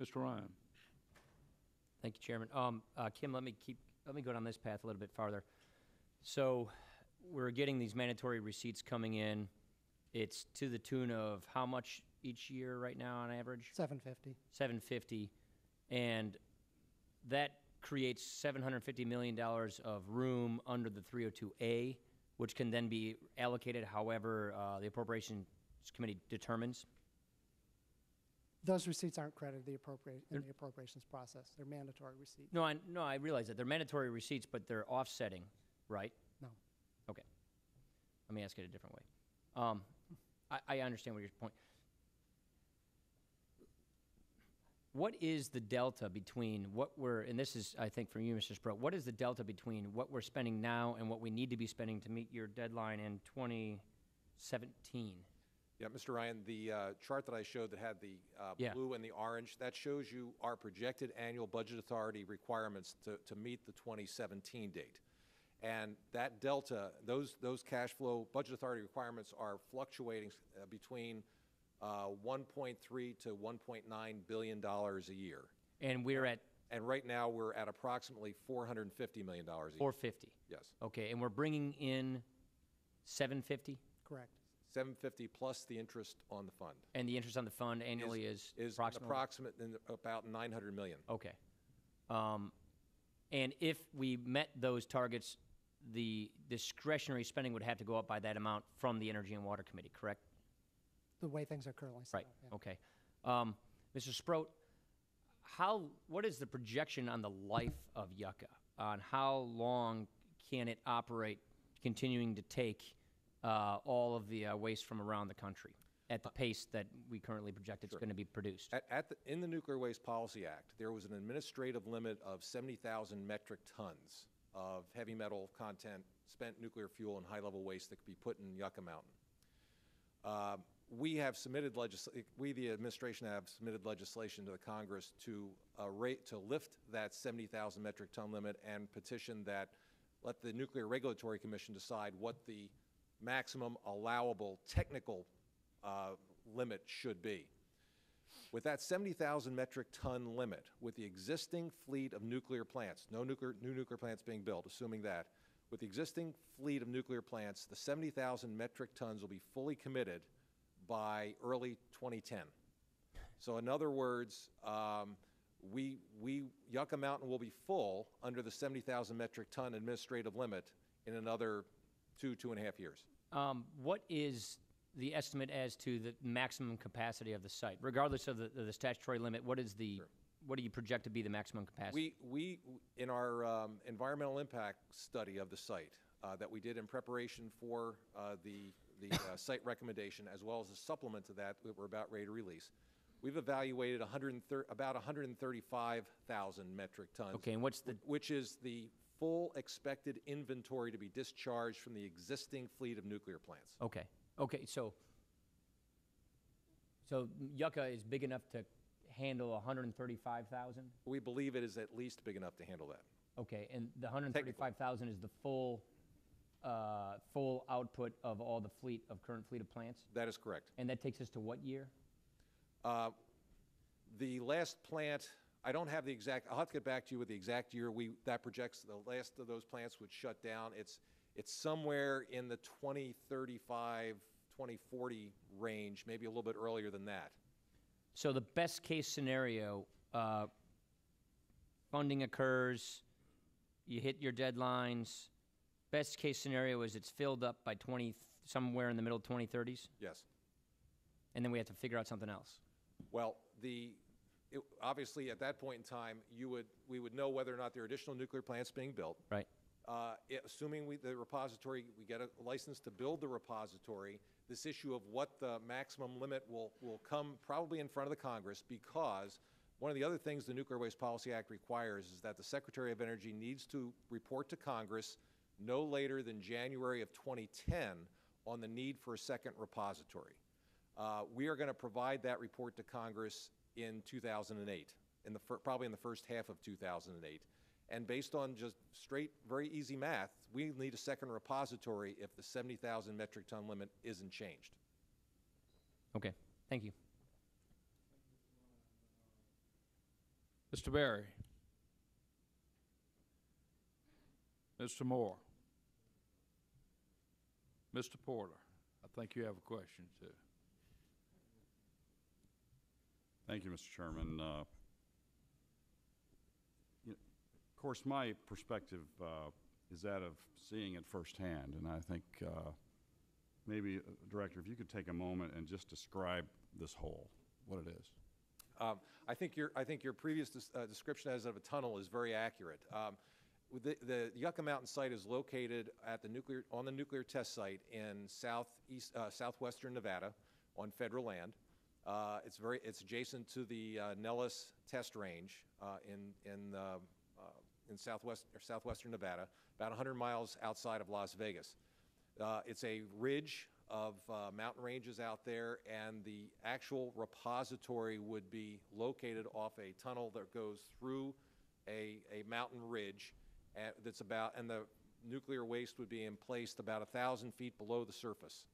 Mr. Ryan. Thank you, Chairman. Kim, let me go down this path a little bit farther. So we're getting these mandatory receipts coming in. It's to the tune of how much each year right now on average? $750. $750, and that creates $750 million of room under the 302A, which can then be allocated however the Appropriations Committee determines. Those receipts aren't credited in the appropriations process. They're mandatory receipts. No, I realize that. They're mandatory receipts, but they're offsetting, right? No. Okay. Let me ask it a different way. I understand what your point. What is the delta between what we're, and this is, I think, from you, Mr. Sproat, what is the delta between what we're spending now and what we need to be spending to meet your deadline in 2017? Yeah, Mr. Ryan, the chart that I showed that had the blue and the orange, that shows you our projected annual budget authority requirements to meet the 2017 date. And that delta, those cash flow budget authority requirements are fluctuating between 1.3 to 1.9 billion dollars a year. And we're at? And right now we're at approximately $450 million a year. 450. Yes. Okay, and we're bringing in 750? Correct. 750 plus the interest on the fund. And the interest on the fund annually is approximate about 900 million. Okay. And if we met those targets, the discretionary spending would have to go up by that amount from the Energy and Water Committee, correct? The way things are currently set Right. up, yeah. Okay. Mr. Sproat, what is the projection on the life of Yucca? On how long can it operate, continuing to take all of the waste from around the country at the pace that we currently project it's going to be produced? In the Nuclear Waste Policy Act, there was an administrative limit of 70,000 metric tons of heavy metal content, spent nuclear fuel, and high-level waste that could be put in Yucca Mountain. We have submitted we, the administration, have submitted legislation to the Congress to lift that 70,000 metric ton limit and petition that let the Nuclear Regulatory Commission decide what the maximum allowable technical limit should be. With that 70,000 metric ton limit, with the existing fleet of nuclear plants, no new nuclear plants being built, assuming that, with the existing fleet of nuclear plants, the 70,000 metric tons will be fully committed by early 2010. So in other words, Yucca Mountain will be full under the 70,000 metric ton administrative limit in another 2.5 years. What is the estimate as to the maximum capacity of the site, regardless of the statutory limit? What is the what do you project to be the maximum capacity? We in our environmental impact study of the site that we did in preparation for the site recommendation, as well as a supplement to that we're about ready to release, we've evaluated about 135,000 metric tons. Okay, and what's the which is the full expected inventory to be discharged from the existing fleet of nuclear plants. Okay. Okay, so Yucca is big enough to handle 135,000? We believe it is at least big enough to handle that. Okay, and the 135,000 is the full output of all the current fleet of plants? That is correct. And that takes us to what year? The last plant, I don't have the exact, I'll have to get back to you with the exact year that projects the last of those plants would shut down. It's somewhere in the 2035, 2040 range, maybe a little bit earlier than that. So the best case scenario, funding occurs, you hit your deadlines. Best case scenario is it's filled up by somewhere in the middle of 2030s? Yes. And then we have to figure out something else. Well, obviously at that point in time, we would know whether or not there are additional nuclear plants being built. Right. Assuming we get a license to build the repository, this issue of what the maximum limit will come probably in front of the Congress, because one of the other things the Nuclear Waste Policy Act requires is that the Secretary of Energy needs to report to Congress no later than January of 2010 on the need for a second repository. We are going to provide that report to Congress in 2008, probably in the first half of 2008. And based on just straight, very easy math, we need a second repository if the 70,000 metric ton limit isn't changed. Okay, thank you. Mr. Berry. Mr. Moore. Mr. Porter, I think you have a question too. Thank you, Mr. Chairman. Of course, my perspective is that of seeing it firsthand, and I think maybe, Director, if you could take a moment and just describe this hole, what it is. I think your previous description as of a tunnel is very accurate. The Yucca Mountain site is located on the nuclear test site in southwestern Nevada on federal land. It's adjacent to the Nellis test range in southwestern Nevada, about 100 miles outside of Las Vegas. It's a ridge of mountain ranges out there, and the actual repository would be located off a tunnel that goes through a mountain ridge, and the nuclear waste would be placed about 1,000 feet below the surface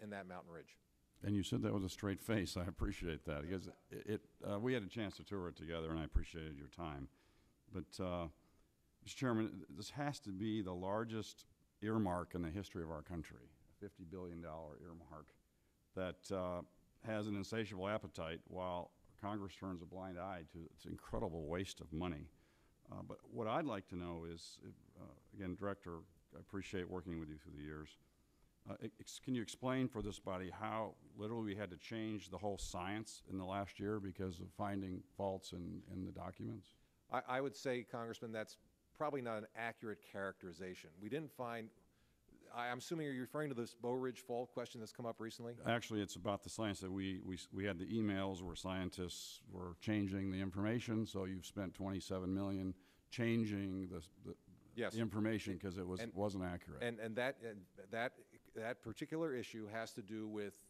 in that mountain ridge. And you said that with a straight face. I appreciate that, because we had a chance to tour it together, and I appreciated your time. But, Mr. Chairman, this has to be the largest earmark in the history of our country, a $50 billion earmark that has an insatiable appetite while Congress turns a blind eye to its incredible waste of money. But what I'd like to know is, again, Director, I appreciate working with you through the years. Can you explain for this body how literally we had to change the whole science in the last year because of finding faults in the documents? I would say, Congressman, that's probably not an accurate characterization. We didn't find, I'm assuming you're referring to this Bow Ridge Fault question that's come up recently? Actually, it's about the science that we had the emails where scientists were changing the information, so you've spent $27 million changing the information because it wasn't accurate. And that particular issue has to do with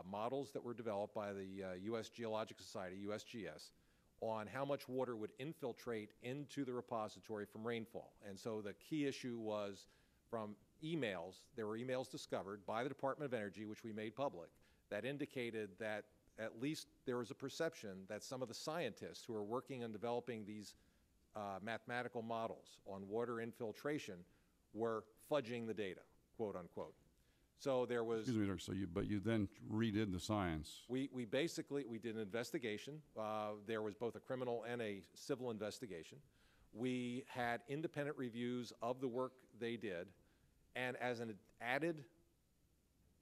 models that were developed by the U.S. Geological Society, USGS, on how much water would infiltrate into the repository from rainfall. And so the key issue was from emails. There were emails discovered by the Department of Energy, which we made public, that indicated that at least there was a perception that some of the scientists who are working on developing these mathematical models on water infiltration were fudging the data, quote unquote. So there was... Excuse me, Dirk, but you then redid the science. We did an investigation. There was both a criminal and a civil investigation. We had independent reviews of the work they did, and as an added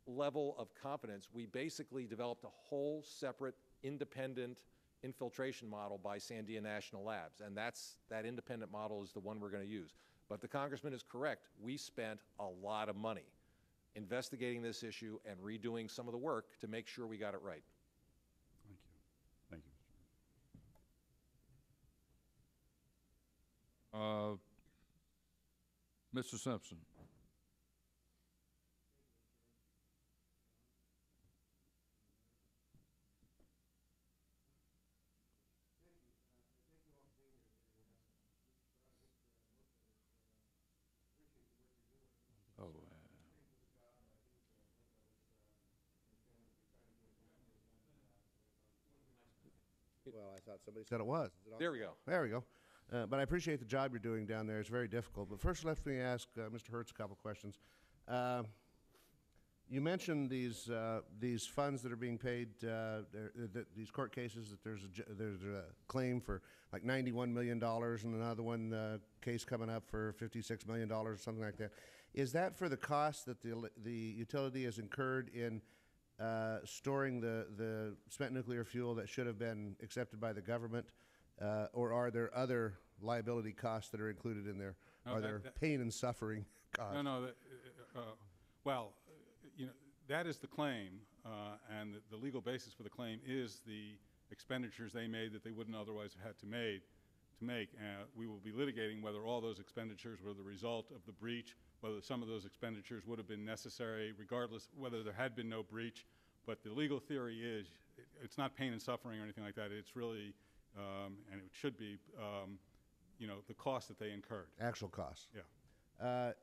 level of confidence, we basically developed a whole separate independent infiltration model by Sandia National Labs, and that independent model is the one we're going to use. But the Congressman is correct. We spent a lot of money investigating this issue and redoing some of the work to make sure we got it right. Thank you. Thank you, Mr. Simpson. Oh, Well, I thought somebody said it was. Is it on? There we go. There we go. But I appreciate the job you're doing down there. It's very difficult. But first, let me ask Mr. Hertz a couple questions. You mentioned these funds that are being paid, these court cases, that there's a claim for like $91 million and another one case coming up for $56 million or something like that. Is that for the cost that the utility has incurred in storing the spent nuclear fuel that should have been accepted by the government, or are there other liability costs that are included in there? No, are there pain and suffering costs? No. Well, you know, that is the claim, and the legal basis for the claim is the expenditures they made that they wouldn't otherwise have had to make. We will be litigating whether all those expenditures were the result of the breach, whether some of those expenditures would have been necessary, regardless whether there had been no breach. But the legal theory is it's not pain and suffering or anything like that. It's really, and it should be, you know, the cost that they incurred. Actual costs. Yeah.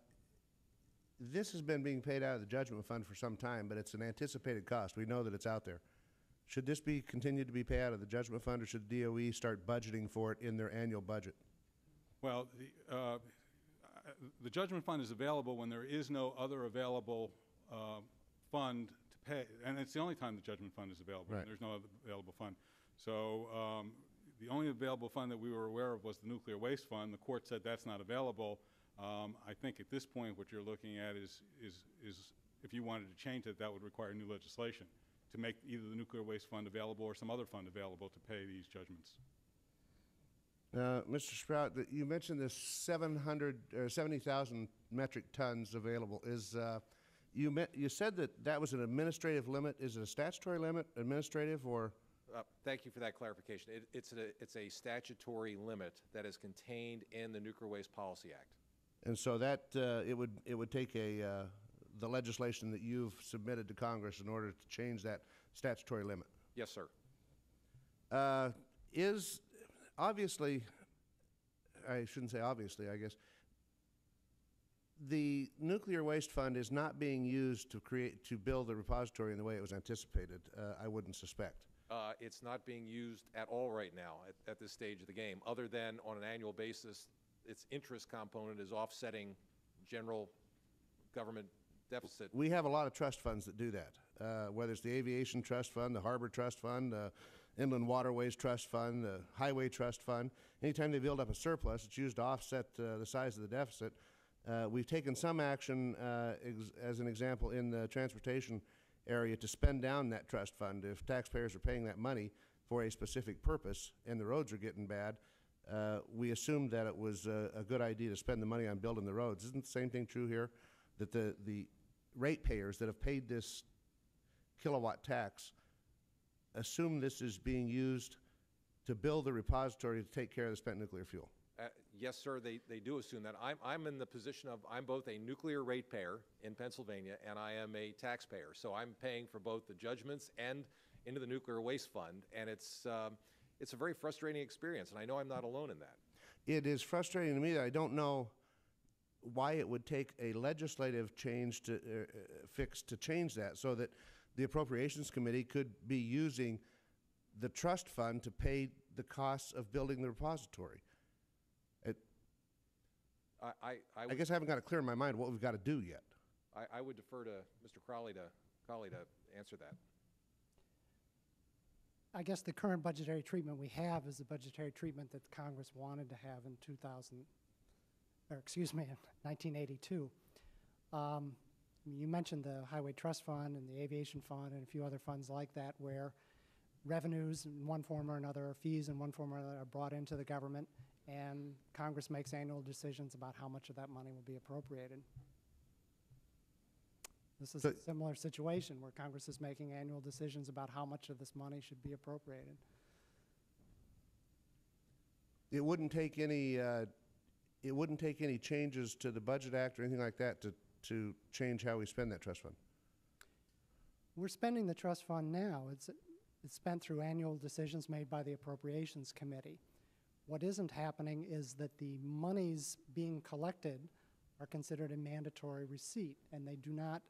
This has been being paid out of the judgment fund for some time, but it's an anticipated cost. We know that it's out there. Should this be continued to be paid out of the judgment fund, or should DOE start budgeting for it in their annual budget? Well, the judgment fund is available when there is no other available fund to pay, and it's the only time the judgment fund is available. Right. When there's no other available fund. So the only available fund that we were aware of was the nuclear waste fund. The court said that's not available. I think at this point what you're looking at is if you wanted to change it, that would require new legislation to make either the nuclear waste fund available or some other fund available to pay these judgments. Mr. Sprout, you mentioned this 70,000 metric tons available. You said that was an administrative limit. Is it a statutory limit, administrative, or? Thank you for that clarification. It's a statutory limit that is contained in the Nuclear Waste Policy Act. And so that it would take the legislation that you've submitted to Congress in order to change that statutory limit. Yes, sir. Is obviously, I shouldn't say obviously, I guess, the nuclear waste fund is not being used to build the repository in the way it was anticipated. I wouldn't suspect. It's not being used at all right now at this stage of the game, other than on an annual basis, its interest component is offsetting general government deficit. We have a lot of trust funds that do that, whether it's the Aviation Trust Fund, the Harbor Trust Fund, the Inland Waterways Trust Fund, the Highway Trust Fund. Anytime they build up a surplus, it's used to offset the size of the deficit. We've taken some action, as an example, in the transportation area to spend down that trust fund. If taxpayers are paying that money for a specific purpose and the roads are getting bad, we assumed that it was a good idea to spend the money on building the roads. Isn't the same thing true here? That the ratepayers that have paid this kilowatt tax assume this is being used to build the repository to take care of the spent nuclear fuel? Yes, sir, they do assume that. I'm in the position of, I'm both a nuclear ratepayer in Pennsylvania and I am a taxpayer. So I'm paying for both the judgments and into the nuclear waste fund. And it's a very frustrating experience, and I know I'm not alone in that. It is frustrating to me that I don't know why it would take a legislative change to fix to change that, so that the Appropriations Committee could be using the trust fund to pay the costs of building the repository. I guess I haven't got it clear in my mind what we've got to do yet. I would defer to Mr. Cawley to answer that. I guess the current budgetary treatment we have is the budgetary treatment that Congress wanted to have in 1982. You mentioned the Highway Trust Fund and the Aviation Fund and a few other funds like that, where revenues in one form or another, or fees in one form or another, are brought into the government, and Congress makes annual decisions about how much of that money will be appropriated. This is a similar situation where Congress is making annual decisions about how much of this money should be appropriated. It wouldn't take any changes to the Budget Act or anything like that to change how we spend that trust fund. We're spending the trust fund now. It's spent through annual decisions made by the Appropriations Committee. What isn't happening is that the monies being collected are considered a mandatory receipt, and they do not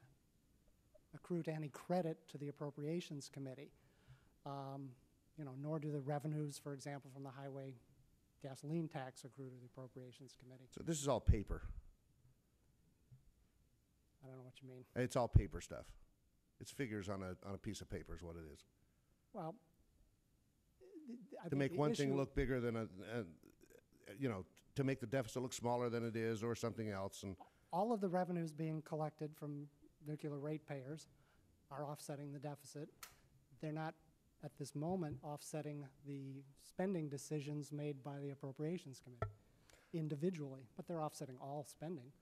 accrue to any credit to the Appropriations Committee. Nor do the revenues, for example, from the highway gasoline tax accrue to the Appropriations Committee. So this is all paper. I don't know what you mean. It's all paper stuff. It's figures on a piece of paper is what it is. Well, to make one thing look bigger than to make the deficit look smaller than it is, or something else. And all of the revenues being collected from nuclear ratepayers are offsetting the deficit. They're not, at this moment, offsetting the spending decisions made by the Appropriations Committee individually, but they're offsetting all spending.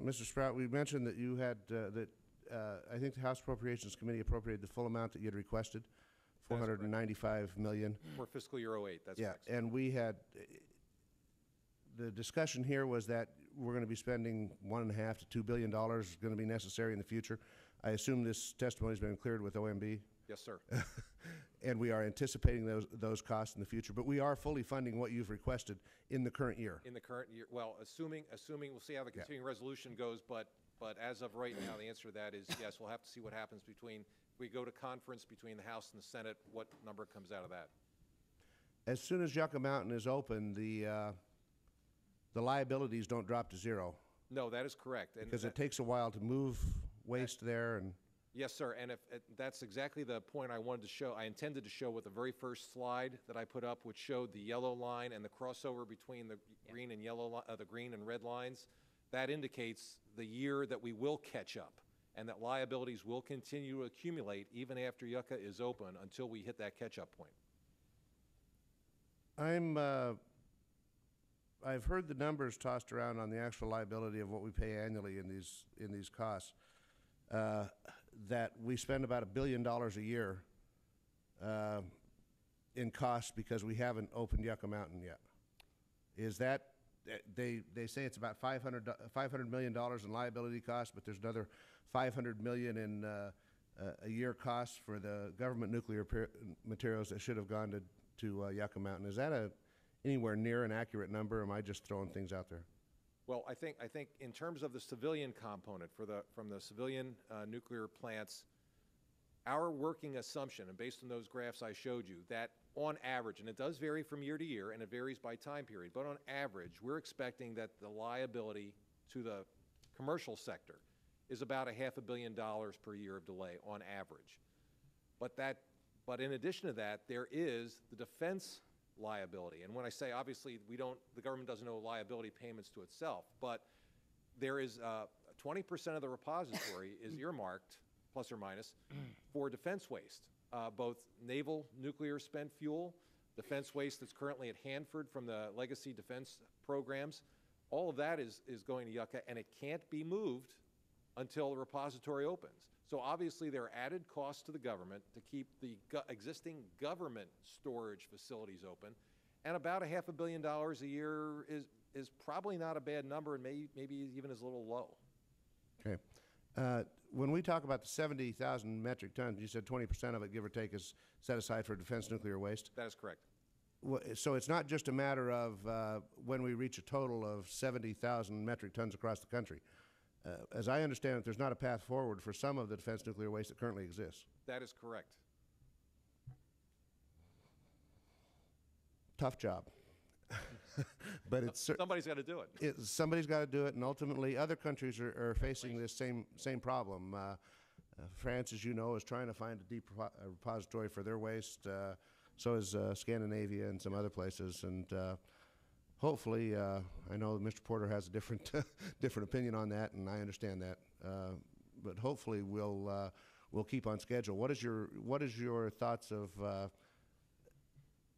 Mr. Sprout, we mentioned that you had I think the House Appropriations Committee appropriated the full amount that you had requested, $495 million. For fiscal year 08, that's yeah, correct. And we had the discussion here was that we're going to be spending $1.5 to $2 billion is going to be necessary in the future. I assume this testimony has been cleared with OMB. Yes, sir. And we are anticipating those costs in the future, but we are fully funding what you've requested in the current year. In the current year, well, assuming we'll see how the continuing resolution goes, but as of right now, the answer to that is yes. We'll have to see what happens if we go to conference between the House and the Senate, what number comes out of that. As soon as Yucca Mountain is open, the liabilities don't drop to zero. No, that is correct. Because it takes a while to move waste there. And yes, sir. And that's exactly the point I wanted to show. I intended to show with the very first slide that I put up, which showed the yellow line and the crossover between the green and yellow, the green and red lines. That indicates the year that we will catch up, and that liabilities will continue to accumulate even after Yucca is open until we hit that catch-up point. I've heard the numbers tossed around on the actual liability of what we pay annually in these costs. That we spend about $1 billion a year in costs because we haven't opened Yucca Mountain yet. Is that they say it's about $500 million in liability costs, but there's another $500 million in a year costs for the government nuclear materials that should have gone to Yucca Mountain. Is that anywhere near an accurate number, or am I just throwing things out there? Well, I think in terms of the civilian component from the civilian nuclear plants, our working assumption, and based on those graphs I showed you, that on average, and it does vary from year to year, and it varies by time period, but on average, we're expecting that the liability to the commercial sector is about $500 million per year of delay on average. But in addition to that, there is the defense liability. And when I say, obviously, the government doesn't owe liability payments to itself, but there is 20% of the repository is earmarked, plus or minus, for defense waste, both naval nuclear spent fuel, defense waste that's currently at Hanford from the legacy defense programs. All of that is going to Yucca, and it can't be moved until the repository opens. So obviously there are added costs to the government to keep the existing government storage facilities open, And about $500 million a year is probably not a bad number, and maybe even is a little low. Okay. When we talk about the 70,000 metric tons, you said 20% of it, give or take, is set aside for defense nuclear waste. That is correct. So it's not just a matter of when we reach a total of 70,000 metric tons across the country. As I understand it, there's not a path forward for some of the defense nuclear waste that currently exists. That is correct. Tough job. But it's Somebody's got to do it. Somebody's got to do it, and ultimately other countries are facing this same problem. France, as you know, is trying to find a deep repository for their waste. So is Scandinavia and some other places, and hopefully, I know Mr. Porter has a different different opinion on that, and I understand that. But hopefully, we'll keep on schedule. What is your thoughts of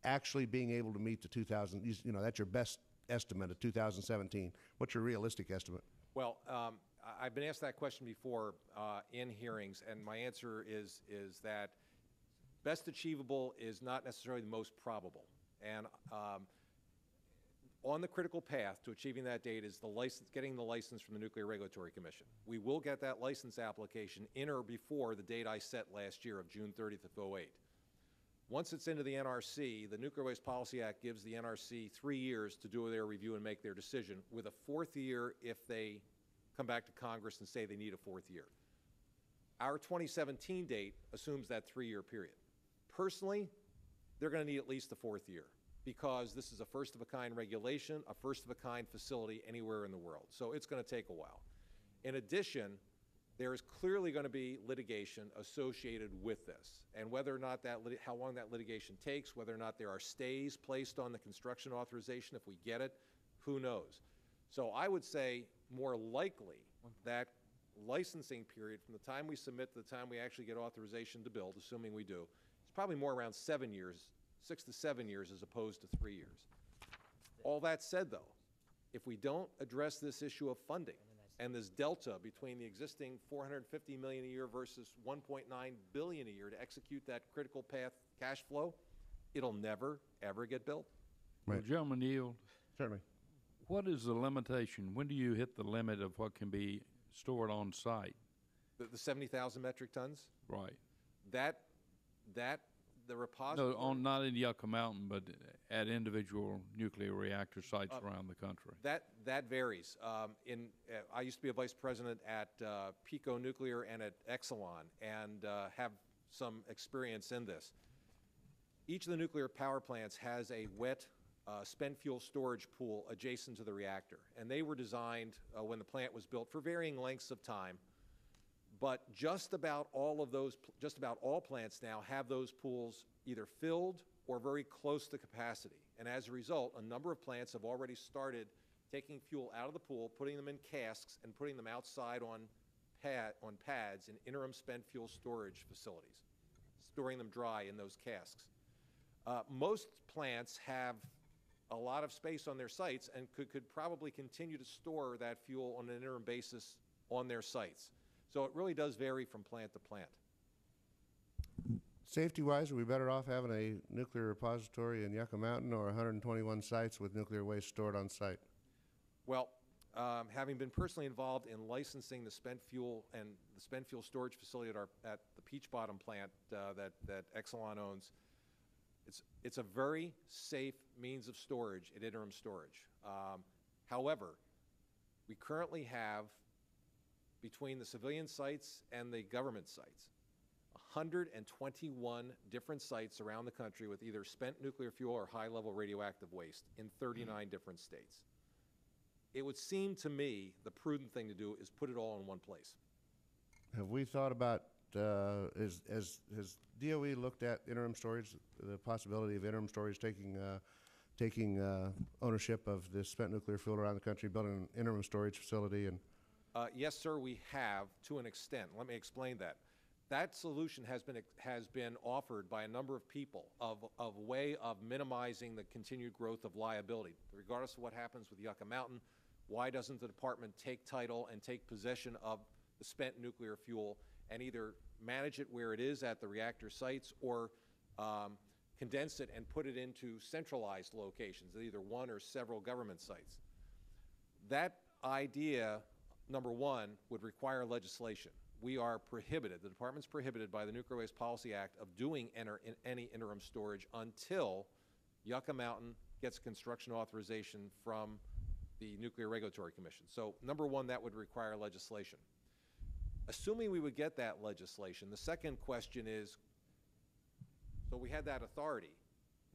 actually being able to meet the 2000? You know, that's your best estimate of 2017. What's your realistic estimate? Well, I've been asked that question before in hearings, and my answer is that best achievable is not necessarily the most probable. And on the critical path to achieving that date is getting the license from the Nuclear Regulatory Commission. We will get that license application in or before the date I set last year of June 30th of '08. Once it's into the NRC, the Nuclear Waste Policy Act gives the NRC 3 years to do their review and make their decision, with a 4th year if they come back to Congress and say they need a 4th year. Our 2017 date assumes that 3-year period. Personally, they're going to need at least the 4th year, because this is a first-of-a-kind regulation, a first-of-a-kind facility anywhere in the world. So it's going to take a while. In addition, there is clearly going to be litigation associated with this. And whether or not how long that litigation takes, whether or not there are stays placed on the construction authorization if we get it, who knows? So I would say more likely that licensing period from the time we submit to the time we actually get authorization to build, assuming we do, is probably more around 7 years, 6 to 7 years as opposed to 3 years. All that said, though, if we don't address this issue of funding and this delta between the existing $450 million a year versus $1.9 billion a year to execute that critical path cash flow, it'll never, ever get built. Well, gentlemen, yield. Certainly. What is the limitation? When do you hit the limit of what can be stored on site? The 70,000 metric tons? Right. The repository. No, not in Yucca Mountain, but at individual nuclear reactor sites around the country. That varies. I used to be a vice president at Pico Nuclear and at Exelon, and have some experience in this. Each of the nuclear power plants has a wet spent fuel storage pool adjacent to the reactor, and they were designed when the plant was built for varying lengths of time. But just about all plants now have those pools either filled or very close to capacity. And as a result, a number of plants have already started taking fuel out of the pool, putting them in casks, and putting them outside on pads in interim spent fuel storage facilities, storing them dry in those casks. Most plants have a lot of space on their sites and could probably continue to store that fuel on an interim basis on their sites. So it really does vary from plant to plant. Safety-wise, are we better off having a nuclear repository in Yucca Mountain or 121 sites with nuclear waste stored on site? Well, having been personally involved in licensing the spent fuel and the spent fuel storage facility at the Peach Bottom plant that Exelon owns, it's a very safe means of storage at interim storage. However, we currently have, between the civilian sites and the government sites, 121 different sites around the country with either spent nuclear fuel or high-level radioactive waste in 39 different states. It would seem to me the prudent thing to do is put it all in one place. Have we thought about, has DOE looked at interim storage, the possibility of interim storage taking ownership of this spent nuclear fuel around the country, building an interim storage facility? And yes, sir, we have, to an extent. Let me explain that. That solution has been offered by a number of people of a way of minimizing the continued growth of liability. Regardless of what happens with Yucca Mountain, why doesn't the department take title and take possession of the spent nuclear fuel and either manage it where it is at the reactor sites or condense it and put it into centralized locations, either one or several government sites. That idea, number one, would require legislation. We are prohibited, the department's prohibited by the Nuclear Waste Policy Act of doing any interim storage until Yucca Mountain gets construction authorization from the Nuclear Regulatory Commission. So number one, that would require legislation. Assuming we would get that legislation, the second question is, so we had that authority.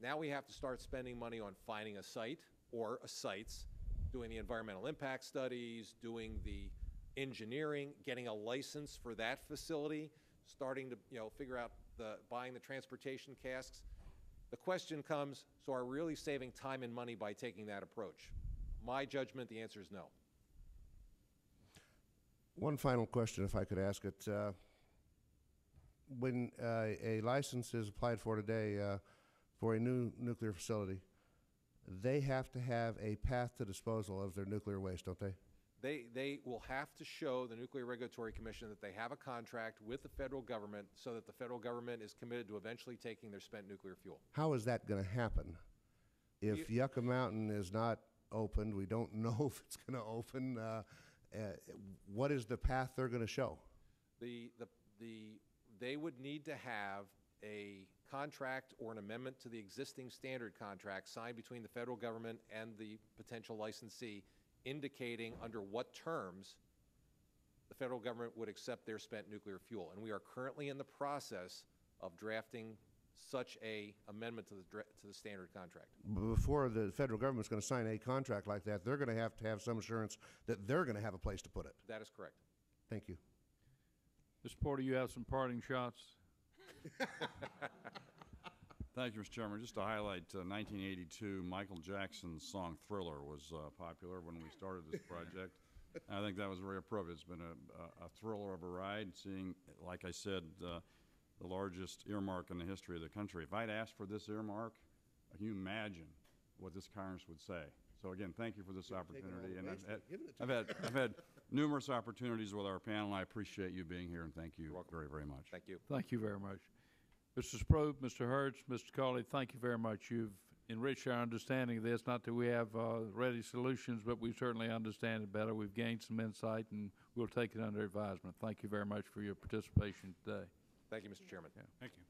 Now we have to start spending money on finding a site or sites, doing the environmental impact studies, doing the engineering, getting a license for that facility, starting to figure out buying the transportation casks. The question comes, so are we really saving time and money by taking that approach? My judgment, the answer is no. One final question, if I could ask it. When a license is applied for today for a new nuclear facility, they have to have a path to disposal of their nuclear waste, don't they? They will have to show the Nuclear Regulatory Commission that they have a contract with the federal government so that the federal government is committed to eventually taking their spent nuclear fuel. How is that going to happen? If Yucca Mountain is not opened, we don't know if it's going to open, what is the path they're going to show? They would need to have a contract or an amendment to the existing standard contract signed between the federal government and the potential licensee, indicating under what terms the federal government would accept their spent nuclear fuel. And we are currently in the process of drafting such a amendment to the standard contract. Before the federal government's going to sign a contract like that, they're going to have some assurance that they're going to have a place to put it. That is correct. Thank you. Mr. Porter, you have some parting shots? Thank you, Mr. Chairman. Just to highlight 1982, Michael Jackson's song Thriller was popular when we started this project. I think that was very appropriate. It's been a thriller of a ride, seeing, like I said, the largest earmark in the history of the country. If I'd asked for this earmark, can you imagine what this Congress would say? So again, thank you for this opportunity. And I've had numerous opportunities with our panel, and I appreciate you being here, and thank you very, very much. Thank you. Thank you very much. Mr. Sproat, Mr. Hertz, Mr. Cawley, thank you very much. You've enriched our understanding of this. Not that we have ready solutions, but we certainly understand it better. We've gained some insight, and we'll take it under advisement. Thank you very much for your participation today. Thank you, Mr. Chairman. Yeah. Thank you.